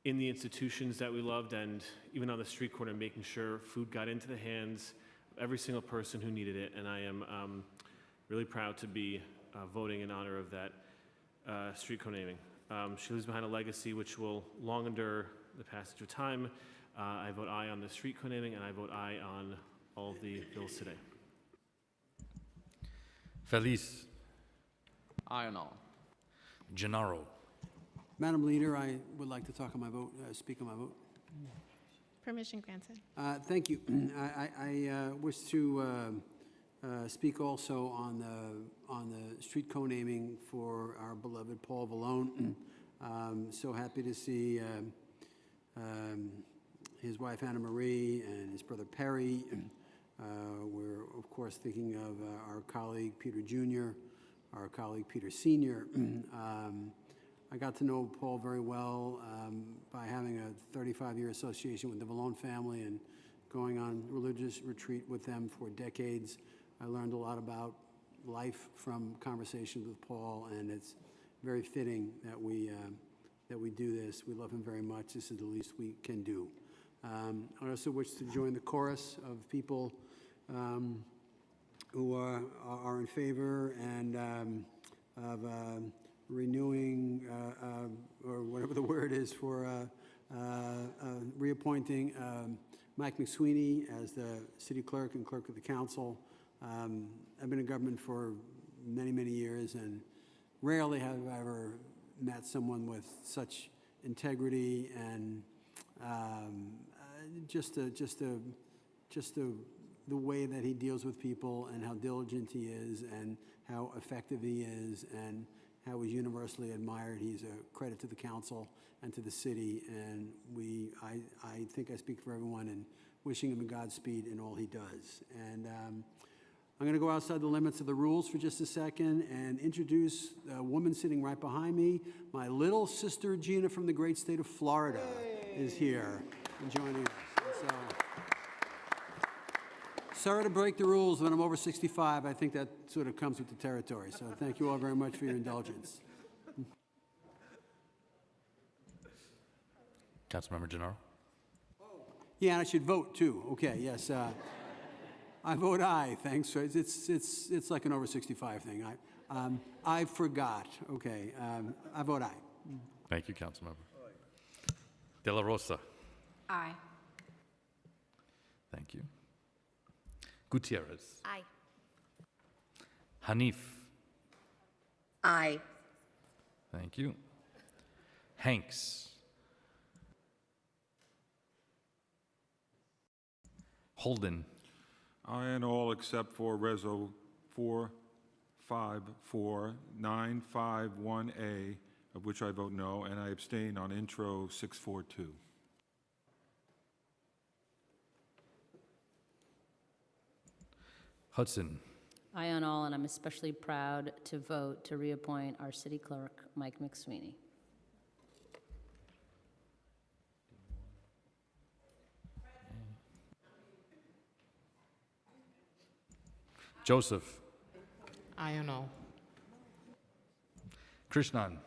in the institutions that we loved and even on the street corner, making sure food got into the hands of every single person who needed it. And I am really proud to be voting in honor of that street co-naming. She leaves behind a legacy which will long endure the passage of time. I vote aye on the street co-naming, and I vote aye on all of the bills today. Feliz. Aye on all. Gennaro. Madam Leader, I would like to talk on my vote, speak on my vote. Permission granted. Thank you. I wish to speak also on the street co-naming for our beloved Paul Vallone. So happy to see his wife Anna Marie and his brother Perry. We're of course thinking of our colleague Peter Jr., our colleague Peter Sr. I got to know Paul very well by having a 35-year association with the Vallone family and going on religious retreat with them for decades. I learned a lot about life from conversations with Paul, and it's very fitting that we do this. We love him very much. This is the least we can do. I also wish to join the chorus of people who are in favor and of renewing, or whatever the word is, for reappointing Mike McSweeney as the city clerk and clerk of the council. I've been in government for many, many years, and rarely have I ever met someone with such integrity and just the way that he deals with people and how diligent he is and how effective he is and how he's universally admired. He's a credit to the council and to the city, and I think I speak for everyone in wishing him a Godspeed in all he does. And I'm going to go outside the limits of the rules for just a second and introduce a woman sitting right behind me. My little sister Gina from the great state of Florida is here and joining us. And so, sorry to break the rules when I'm over 65. I think that sort of comes with the territory. So thank you all very much for your indulgence. Councilmember Gennaro. Yeah, and I should vote too. Okay, yes. I vote aye, thanks. It's like an over 65 thing. I forgot. Okay. I vote aye. Thank you, Councilmember. De La Rosa. Aye. Thank you. Gutierrez. Aye. Hanif. Aye. Thank you. Hanks. Holden. Aye on all except for Reso 454 951A, of which I vote no, and I abstain on Intro 642. Hudson. Aye on all, and I'm especially proud to vote to reappoint our city clerk, Mike McSweeney. Joseph. Aye on all. Krishnan.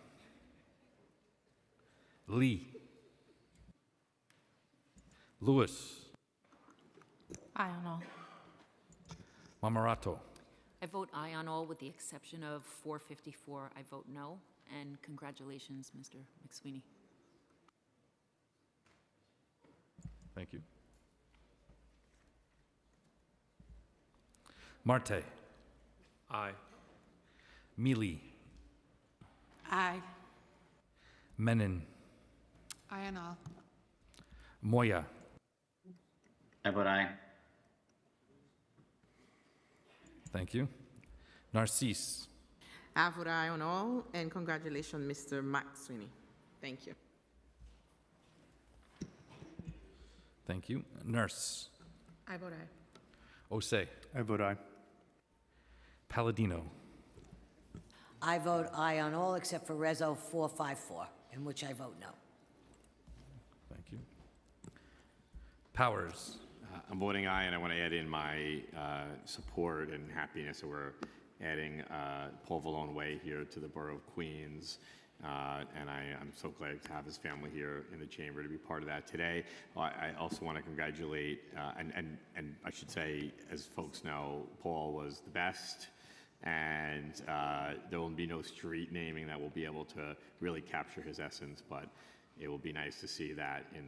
Lee. Lewis. Aye on all. Mamarato. I vote aye on all with the exception of 454. I vote no. And congratulations, Mr. McSweeney. Thank you. Marte. Aye. Mealy. Aye. Menon. Aye on all. Moya. I vote aye. Thank you. Narcisse. I vote aye on all, and congratulations, Mr. McSweeney. Thank you. Thank you. Nurse. I vote aye. Osei. I vote aye. Palladino. I vote aye on all except for Reso 454, in which I vote no. Thank you. Powers. I'm voting aye, and I want to add in my support and happiness that we're adding Paul Vallone Way here to the Borough of Queens. And I'm so glad to have his family here in the chamber to be part of that today. I also want to congratulate, and I should say, as folks know, Paul was the best, and there will be no street naming that will be able to really capture his essence, but it will be nice to see that in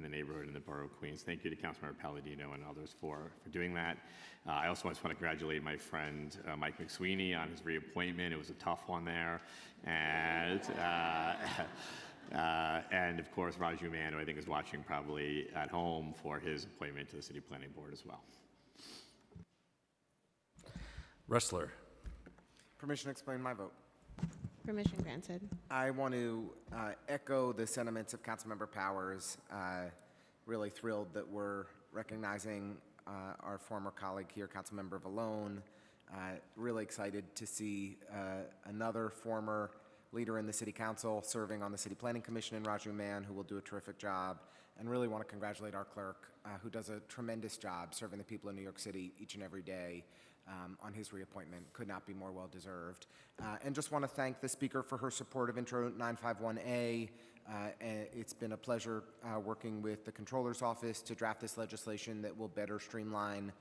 the neighborhood in the Borough of Queens. Thank you to Councilmember Palladino and others for doing that. I also just want to congratulate my friend Mike McSweeney on his reappointment. It was a tough one there. And of course, Raju Mann, who I think is watching probably at home, for his appointment to the City Planning Board as well. Wrestler. Permission to explain my vote. Permission granted. I want to echo the sentiments of Councilmember Powers. Really thrilled that we're recognizing our former colleague here, Councilmember Vallone. Really excited to see another former leader in the City Council serving on the City Planning Commission in Raju Mann, who will do a terrific job. And really want to congratulate our clerk, who does a tremendous job serving the people of New York City each and every day. On his reappointment. Could not be more well-deserved. And just want to thank the Speaker for her support of Intro 951A. It's been a pleasure working with the Comptroller's Office to draft this legislation that will better streamline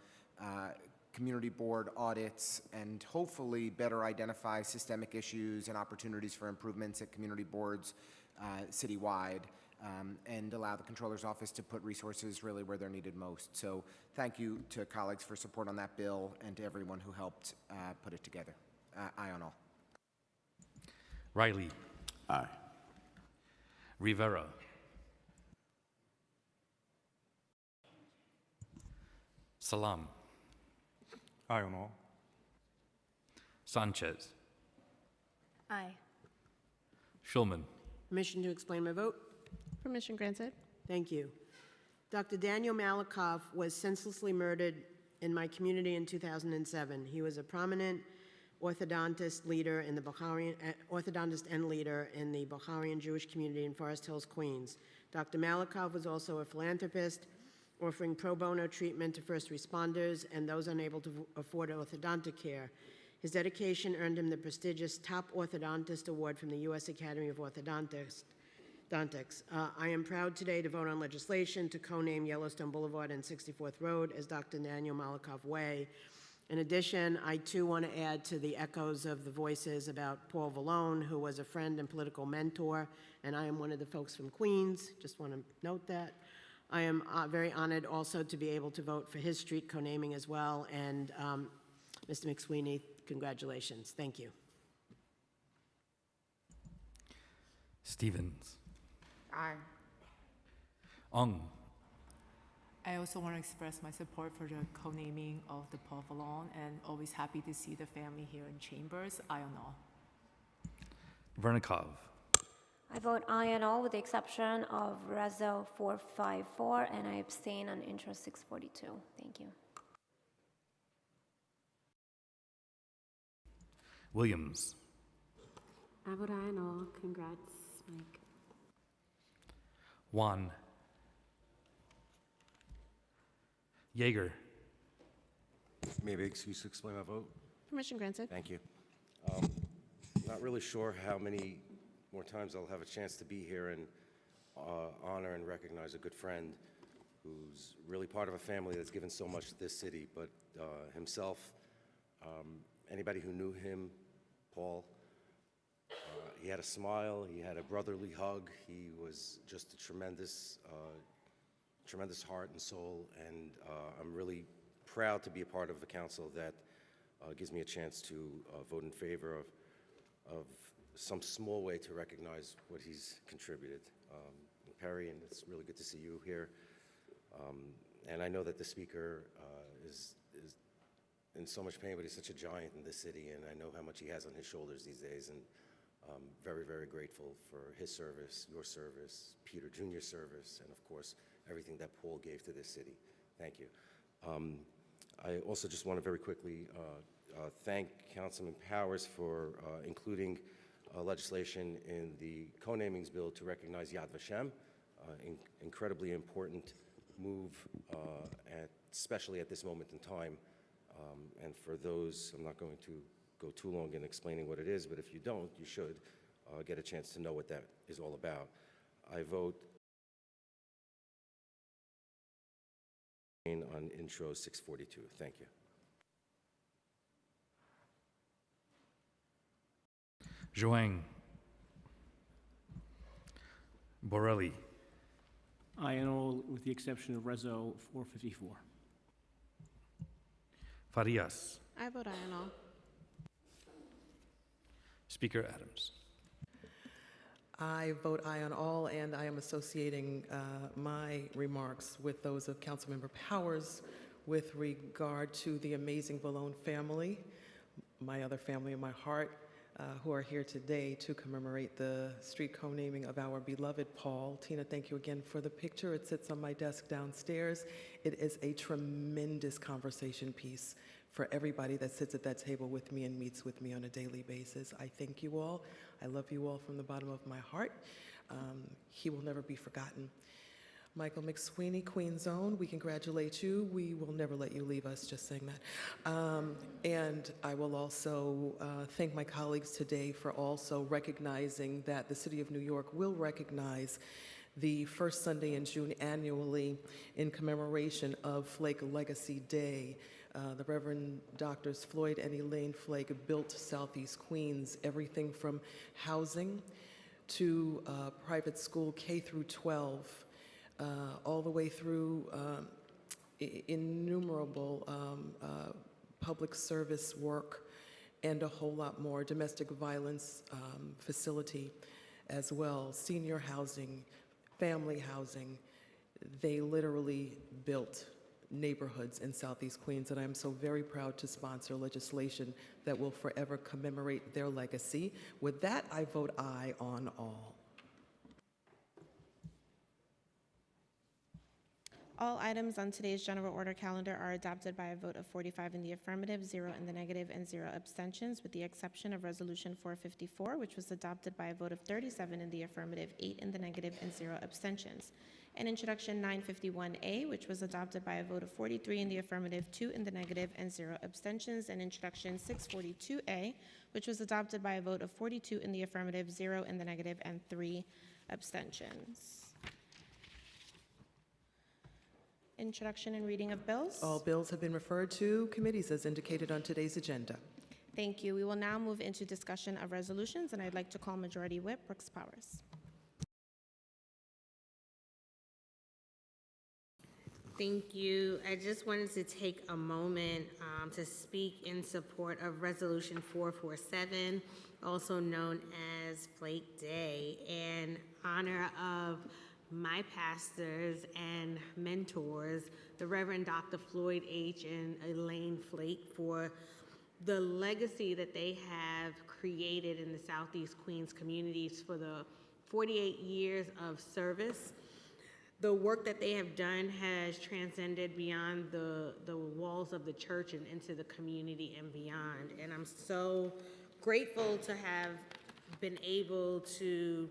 community board audits and hopefully better identify systemic issues and opportunities for improvements at community boards citywide. And allow the Comptroller's Office to put resources really where they're needed most. So thank you to colleagues for support on that bill and to everyone who helped put it together. Aye on all. Riley. Aye. Rivera. Salam. Aye on all. Sanchez. Aye. Schulman. Permission to explain my vote? Permission granted. Thank you. Dr. Daniel Malikoff was senselessly murdered in my community in 2007. He was a prominent orthodontist leader in the orthodontist and leader in the Bulgarian Jewish community in Forest Hills, Queens. Dr. Malikoff was also a philanthropist, offering pro bono treatment to first responders and those unable to afford orthodontic care. His dedication earned him the prestigious Top Orthodontist Award from the U.S. Academy of Orthodontics. I am proud today to vote on legislation to co-name Yellowstone Boulevard and 64th Road as Dr. Daniel Malikoff Way, In addition, I too want to add to the echoes of the voices about Paul Vallone, who was a friend and political mentor, and I am one of the folks from Queens, just want to note that. I am very honored also to be able to vote for his street co-naming as well, and Mr. McSweeney, congratulations. Thank you. Stevens. Aye. Ong. I also want to express my support for the co-naming of the Paul Vallone, and always happy to see the family here in Chambers. Aye on all. Vernikov. I vote aye on all with the exception of Reso 454, and I abstain on Intro 642. Thank you. Williams. I vote aye on all. Congrats, Mike. Juan. Yeager. Maybe excuse to explain my vote? Permission granted. Thank you. Not really sure how many more times I'll have a chance to be here and honor and recognize a good friend who's really part of a family that's given so much to this city, but himself, anybody who knew him, Paul, he had a smile, he had a brotherly hug, he was just a tremendous heart and soul, and I'm really proud to be a part of a council that gives me a chance to vote in favor of some small way to recognize what he's contributed. Perry, and it's really good to see you here. And I know that the speaker is in so much pain, but he's such a giant in this city, and I know how much he has on his shoulders these days, and I'm very, very grateful for his service, your service, Peter Jr.'s service, and of course, everything that Paul gave to this city. Thank you. I also just want to very quickly thank Councilman Powers for including legislation in the co-namings bill to recognize Yad Vashem, incredibly important move, especially at this moment in time. And for those, I'm not going to go too long in explaining what it is, but if you don't, you should get a chance to know what that is all about. I vote on Intro 642. Thank you. Zhuang. Borelli. Aye on all with the exception of Reso 454. Farias. I vote aye on all. Speaker Adams. I vote aye on all, and I am associating my remarks with those of Councilmember Powers with regard to the amazing Vallone family, my other family in my heart, who are here today to commemorate the street co-naming of our beloved Paul. Tina, thank you again for the picture. It sits on my desk downstairs. It is a tremendous conversation piece for everybody that sits at that table with me and meets with me on a daily basis. I thank you all. I love you all from the bottom of my heart. He will never be forgotten. Michael McSweeney, Queen's Own, we congratulate you. We will never let you leave us, just saying that. And I will also thank my colleagues today for also recognizing that the City of New York will recognize the first Sunday in June annually in commemoration of Flake Legacy Day. The Reverend Doctors Floyd and Elaine Flake built Southeast Queens, everything from housing to private school K through 12, all the way through innumerable public service work and a whole lot more, domestic violence facility as well, senior housing, family housing. They literally built neighborhoods in Southeast Queens, and I'm so very proud to sponsor legislation that will forever commemorate their legacy. With that, I vote aye on all. All items on today's general order calendar are adopted by a vote of 45 in the affirmative, 0 in the negative, and 0 abstentions, with the exception of Resolution 454, which was adopted by a vote of 37 in the affirmative, 8 in the negative, and 0 abstentions. And Introduction 951A, which was adopted by a vote of 43 in the affirmative, 2 in the negative, and 0 abstentions. And Introduction 642A, which was adopted by a vote of 42 in the affirmative, 0 in the negative, and 3 abstentions. Introduction and reading of bills. All bills have been referred to committees as indicated on today's agenda. Thank you. We will now move into discussion of resolutions, and I'd like to call Majority Whip Brooks Powers. Thank you. I just wanted to take a moment to speak in support of Resolution 447, also known as Flake Day, in honor of my pastors and mentors, the Reverend Dr. Floyd H. and Elaine Flake, for the legacy that they have created in the Southeast Queens communities for the 48 years of service. The work that they have done has transcended beyond the walls of the church and into the community and beyond. And I'm so grateful to have been able to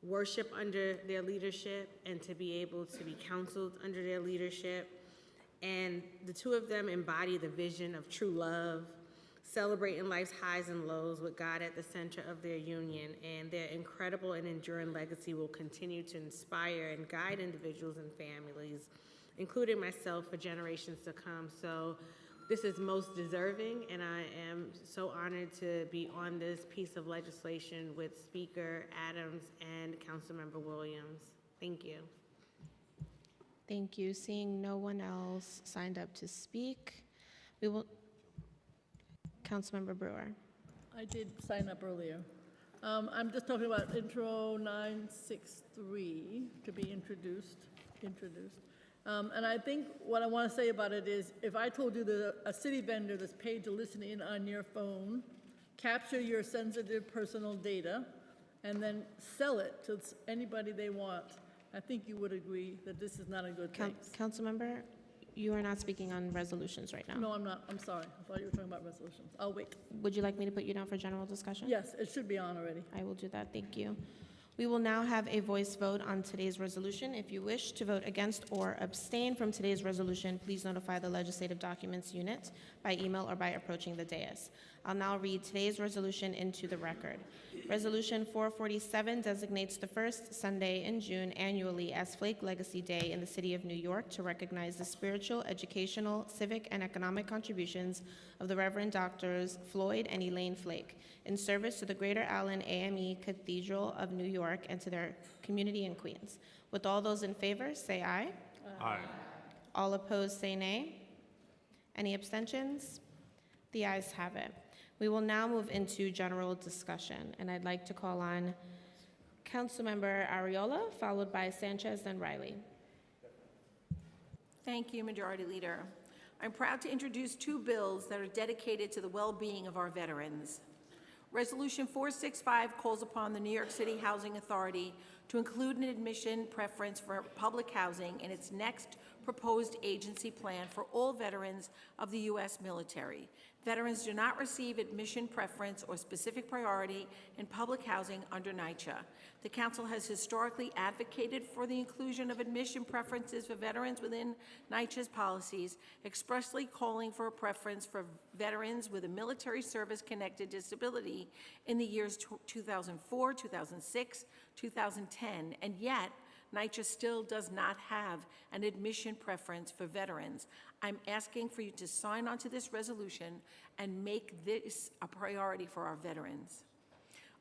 worship under their leadership and to be able to be counseled under their leadership. And the two of them embody the vision of true love, celebrating life's highs and lows with God at the center of their union. And their incredible and enduring legacy will continue to inspire and guide individuals and families, including myself, for generations to come. So this is most deserving, and I am so honored to be on this piece of legislation with Speaker Adams and Councilmember Williams. Thank you. Thank you. Seeing no one else signed up to speak, we will. Councilmember Brewer. I did sign up earlier. I'm just talking about Intro 963 to be introduced. And I think what I want to say about it is, if I told you that a city vendor that's paid to listen in on your phone, capture your sensitive personal data, and then sell it to anybody they want, I think you would agree that this is not a good thing. Councilmember, you are not speaking on resolutions right now. No, I'm not. I'm sorry. I thought you were talking about resolutions. I'll wait. Would you like me to put you down for general discussion? Yes, it should be on already. I will do that. Thank you. We will now have a voice vote on today's resolution. If you wish to vote against or abstain from today's resolution, please notify the Legislative Documents Unit by email or by approaching the dais. I'll now read today's resolution into the record. Resolution 447 designates the first Sunday in June annually as Flake Legacy Day in the City of New York to recognize the spiritual, educational, civic, and economic contributions of the Reverend Doctors Floyd and Elaine Flake in service to the Greater Allen AME Cathedral of New York and to their community in Queens. With all those in favor, say aye. Aye. All opposed, say nay. Any abstentions? The ayes have it. We will now move into general discussion, and I'd like to call on Councilmember Arreola, followed by Sanchez, then Riley. Thank you, Majority Leader. I'm proud to introduce two bills that are dedicated to the well-being of our veterans. Resolution 465 calls upon the New York City Housing Authority to include an admission preference for public housing in its next proposed agency plan for all veterans of the U.S. military. Veterans do not receive admission preference or specific priority in public housing under NYCHA. The Council has historically advocated for the inclusion of admission preferences for veterans within NYCHA's policies, expressly calling for a preference for veterans with a military service-connected disability in the years 2004, 2006, 2010, and yet NYCHA still does not have an admission preference for veterans. I'm asking for you to sign onto this resolution and make this a priority for our veterans.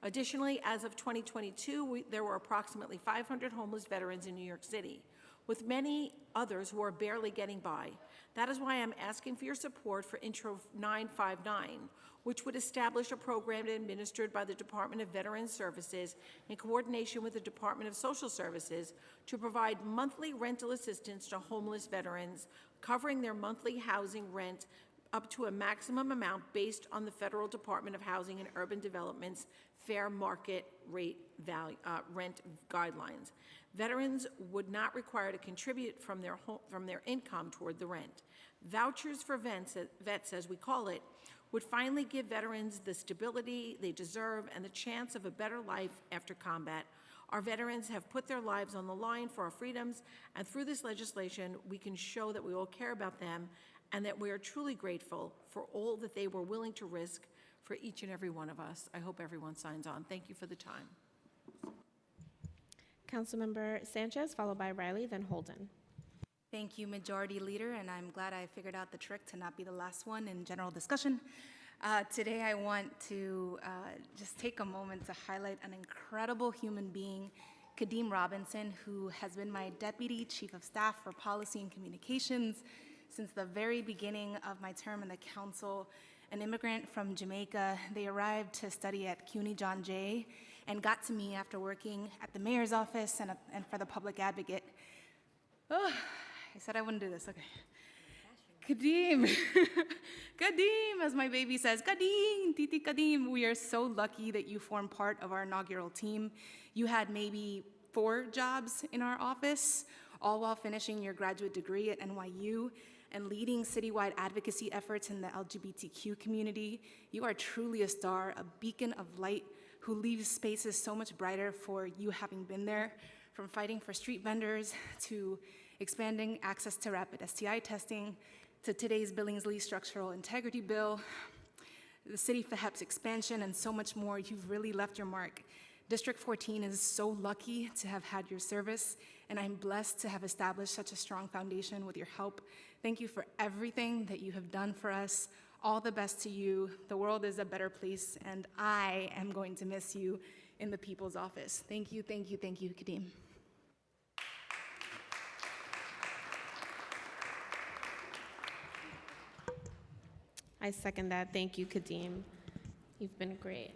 Additionally, as of 2022, there were approximately 500 homeless veterans in New York City, with many others who are barely getting by. That is why I'm asking for your support for Intro 959, which would establish a program administered by the Department of Veterans Services in coordination with the Department of Social Services to provide monthly rental assistance to homeless veterans, covering their monthly housing rent up to a maximum amount based on the Federal Department of Housing and Urban Development's fair market rate rent guidelines. Veterans would not require to contribute from their income toward the rent. Vouchers for vets, as we call it, would finally give veterans the stability they deserve and the chance of a better life after combat. Our veterans have put their lives on the line for our freedoms, and through this legislation, we can show that we all care about them and that we are truly grateful for all that they were willing to risk for each and every one of us. I hope everyone signs on. Thank you for the time. Councilmember Sanchez, followed by Riley, then Holden. Thank you, Majority Leader, and I'm glad I figured out the trick to not be the last one in general discussion. Today I want to just take a moment to highlight an incredible human being, Kadeem Robinson, who has been my Deputy Chief of Staff for Policy and Communications since the very beginning of my term in the council. An immigrant from Jamaica, they arrived to study at CUNY John Jay and got to me after working at the mayor's office and for the public advocate. Oh, I said I wouldn't do this, okay. Kadeem, Kadeem, as my baby says, Kadeem, Titi Kadeem. We are so lucky that you formed part of our inaugural team. You had maybe 4 jobs in our office, all while finishing your graduate degree at NYU and leading citywide advocacy efforts in the LGBTQ community. You are truly a star, a beacon of light who leaves spaces so much brighter for you having been there, from fighting for street vendors to expanding access to rapid STI testing, to today's Billingsley Structural Integrity Bill, the City FHEP's expansion, and so much more. You've really left your mark. District 14 is so lucky to have had your service, and I'm blessed to have established such a strong foundation with your help. Thank you for everything that you have done for us. All the best to you. The world is a better place, and I am going to miss you in the people's office. Thank you, thank you, thank you, Kadeem. I second that. Thank you, Kadeem. You've been great.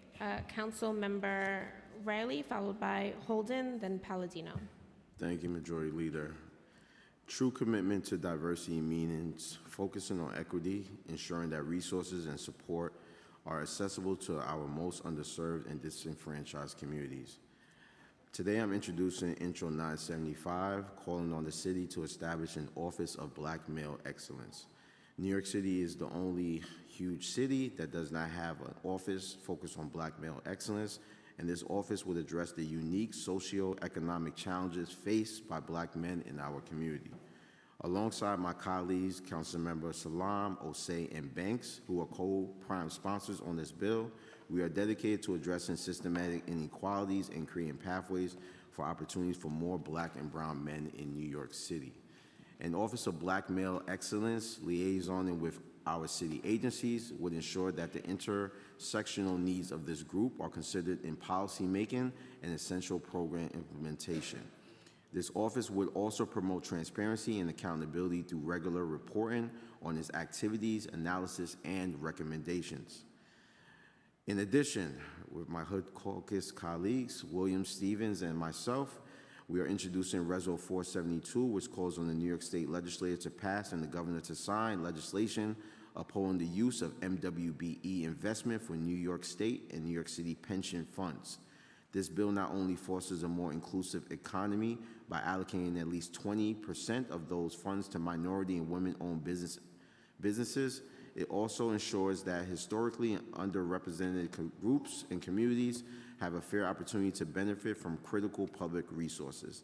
Council Member Riley, followed by Holden, then Palladino. Thank you, Majority Leader. True commitment to diversity means focusing on equity, ensuring that resources and support are accessible to our most underserved and disenfranchised communities. Today, I'm introducing Intro 975, calling on the city to establish an Office of Black Male Excellence. New York City is the only huge city that does not have an office focused on Black male excellence, and this office would address the unique socioeconomic challenges faced by Black men in our community. Alongside my colleagues, Councilmember Salam, Osei, and Banks, who are co-prime sponsors on this bill, we are dedicated to addressing systematic inequalities and creating pathways for opportunities for more Black and brown men in New York City. An Office of Black Male Excellence liaisoning with our city agencies would ensure that the intersectional needs of this group are considered in policy making and essential program implementation. This office would also promote transparency and accountability through regular reporting on its activities, analysis, and recommendations. In addition, with my Hood Caucus colleagues, William Stevens and myself, we are introducing Reso 472, which calls on the New York State Legislature to pass and the Governor to sign legislation upholding the use of MWBE investment for New York State and New York City pension funds. This bill not only fosters a more inclusive economy by allocating at least 20% of those funds to minority and women-owned businesses, it also ensures that historically underrepresented groups and communities have a fair opportunity to benefit from critical public resources.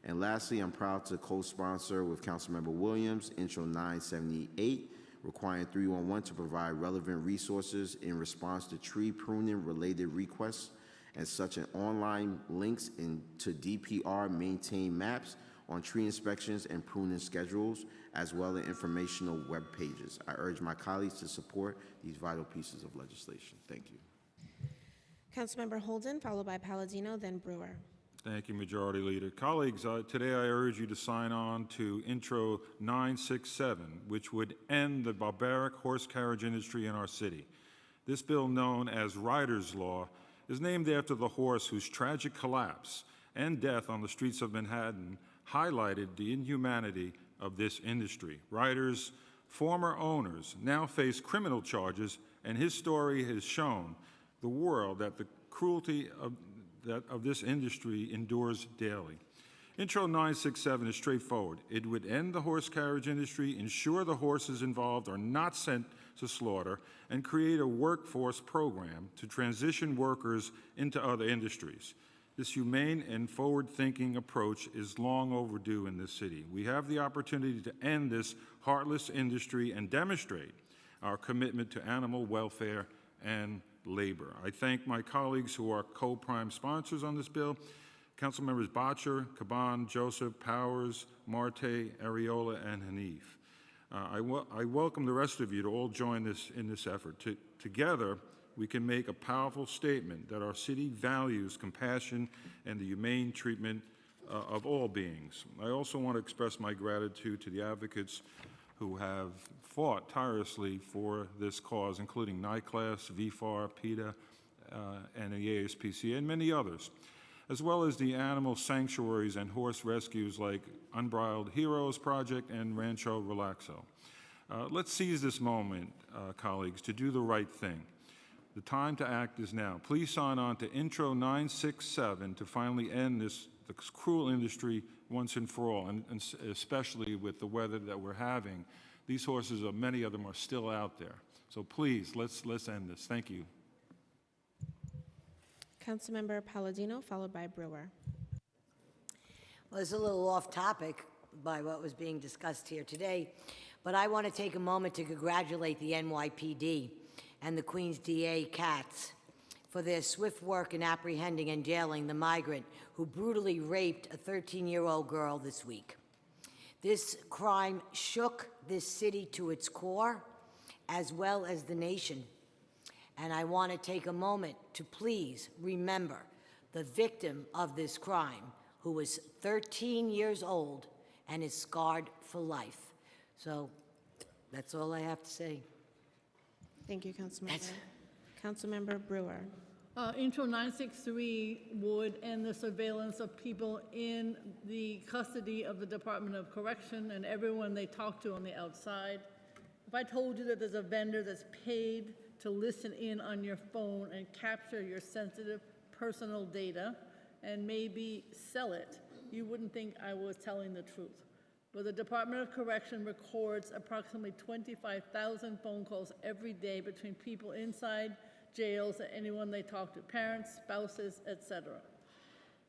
And lastly, I'm proud to co-sponsor with Councilmember Williams, Intro 978, requiring 311 to provide relevant resources in response to tree pruning related requests, and such an online links into DPR maintained maps on tree inspections and pruning schedules, as well as informational web pages. I urge my colleagues to support these vital pieces of legislation. Thank you. Councilmember Holden, followed by Palladino, then Brewer. Thank you, Majority Leader. Colleagues, today I urge you to sign on to Intro 967, which would end the barbaric horse carriage industry in our city. This bill, known as Riders' Law, is named after the horse whose tragic collapse and death on the streets of Manhattan highlighted the inhumanity of this industry. Riders' former owners now face criminal charges, and his story has shown the world that the cruelty of this industry endures daily. Intro 967 is straightforward. It would end the horse carriage industry, ensure the horses involved are not sent to slaughter, and create a workforce program to transition workers into other industries. This humane and forward-thinking approach is long overdue in this city. We have the opportunity to end this heartless industry and demonstrate our commitment to animal welfare and labor. I thank my colleagues who are co-prime sponsors on this bill Council members Botcher, Caban, Joseph, Powers, Marte, Areola, and Hanif. I welcome the rest of you to all join in this effort. Together, we can make a powerful statement that our city values compassion and the humane treatment of all beings. I also want to express my gratitude to the advocates who have fought tirelessly for this cause, including NICLAS, VFAR, PETA, and the ASPCA, and many others, as well as the animal sanctuaries and horse rescues like Unbridled Heroes Project and Rancho Relaxo. Let's seize this moment, colleagues, to do the right thing. The time to act is now. Please sign on to Intro 967 to finally end this cruel industry once and for all, and especially with the weather that we're having. These horses, many of them, are still out there. So please, let's end this. Thank you. Councilmember Palladino, followed by Brewer. Well, it's a little off topic by what was being discussed here today, but I want to take a moment to congratulate the NYPD and the Queens DA Katz for their swift work in apprehending and jailing the migrant who brutally raped a 13-year-old girl this week. This crime shook this city to its core, as well as the nation. And I want to take a moment to please remember the victim of this crime, who was 13 years old and is scarred for life. So that's all I have to say. Thank you, Councilmember. Councilmember Brewer. Intro 963 would end the surveillance of people in the custody of the Department of Correction and everyone they talk to on the outside. If I told you that there's a vendor that's paid to listen in on your phone and capture your sensitive personal data and maybe sell it, you wouldn't think I was telling the truth. But the Department of Correction records approximately 25,000 phone calls every day between people inside jails and anyone they talk to, parents, spouses, etc.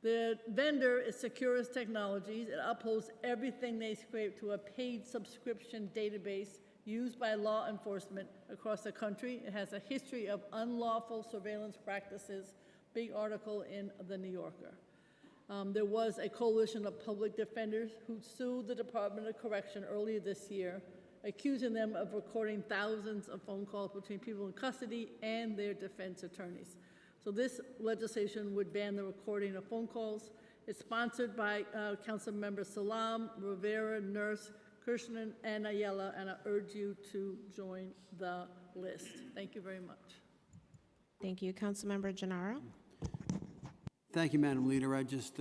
The vendor is Securus Technologies. It uploads everything they scrape to a paid subscription database used by law enforcement across the country. It has a history of unlawful surveillance practices, big article in The New Yorker. There was a coalition of public defenders who sued the Department of Correction earlier this year, accusing them of recording thousands of phone calls between people in custody and their defense attorneys. So this legislation would ban the recording of phone calls. It's sponsored by Council Members Salam, Rivera, Nurse, Krishnan, and Ayala, and I urge you to join the list. Thank you very much. Thank you, Councilmember Gennaro. Thank you, Madam Leader. I just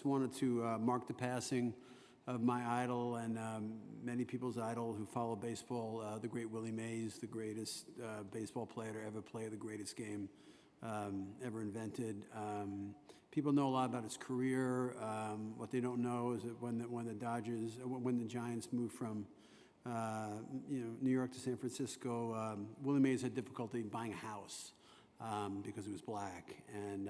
wanted to mark the passing of my idol and many people's idol who follow baseball, the great Willie Mays, the greatest baseball player to ever play the greatest game ever invented. People know a lot about his career. What they don't know is that when the Giants moved from New York to San Francisco, Willie Mays had difficulty buying a house because he was black, and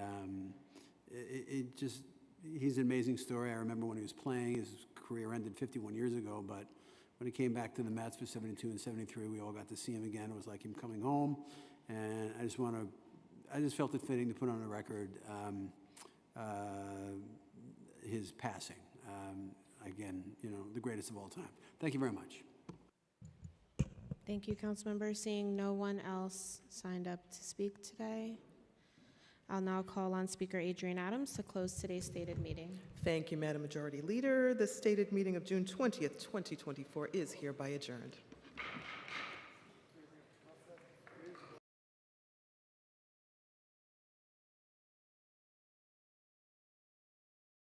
he's an amazing story. I remember when he was playing, his career ended 51 years ago, but when he came back to the Mets for 72 and 73, we all got to see him again. It was like him coming home, and I just felt it fitting to put on the record his passing. Again, the greatest of all time. Thank you very much. Thank you, Councilmember. Seeing no one else signed up to speak today, I'll now call on Speaker Adrienne Adams to close today's stated meeting. Thank you, Madam Majority Leader. The stated meeting of June 20th, 2024 is hereby adjourned.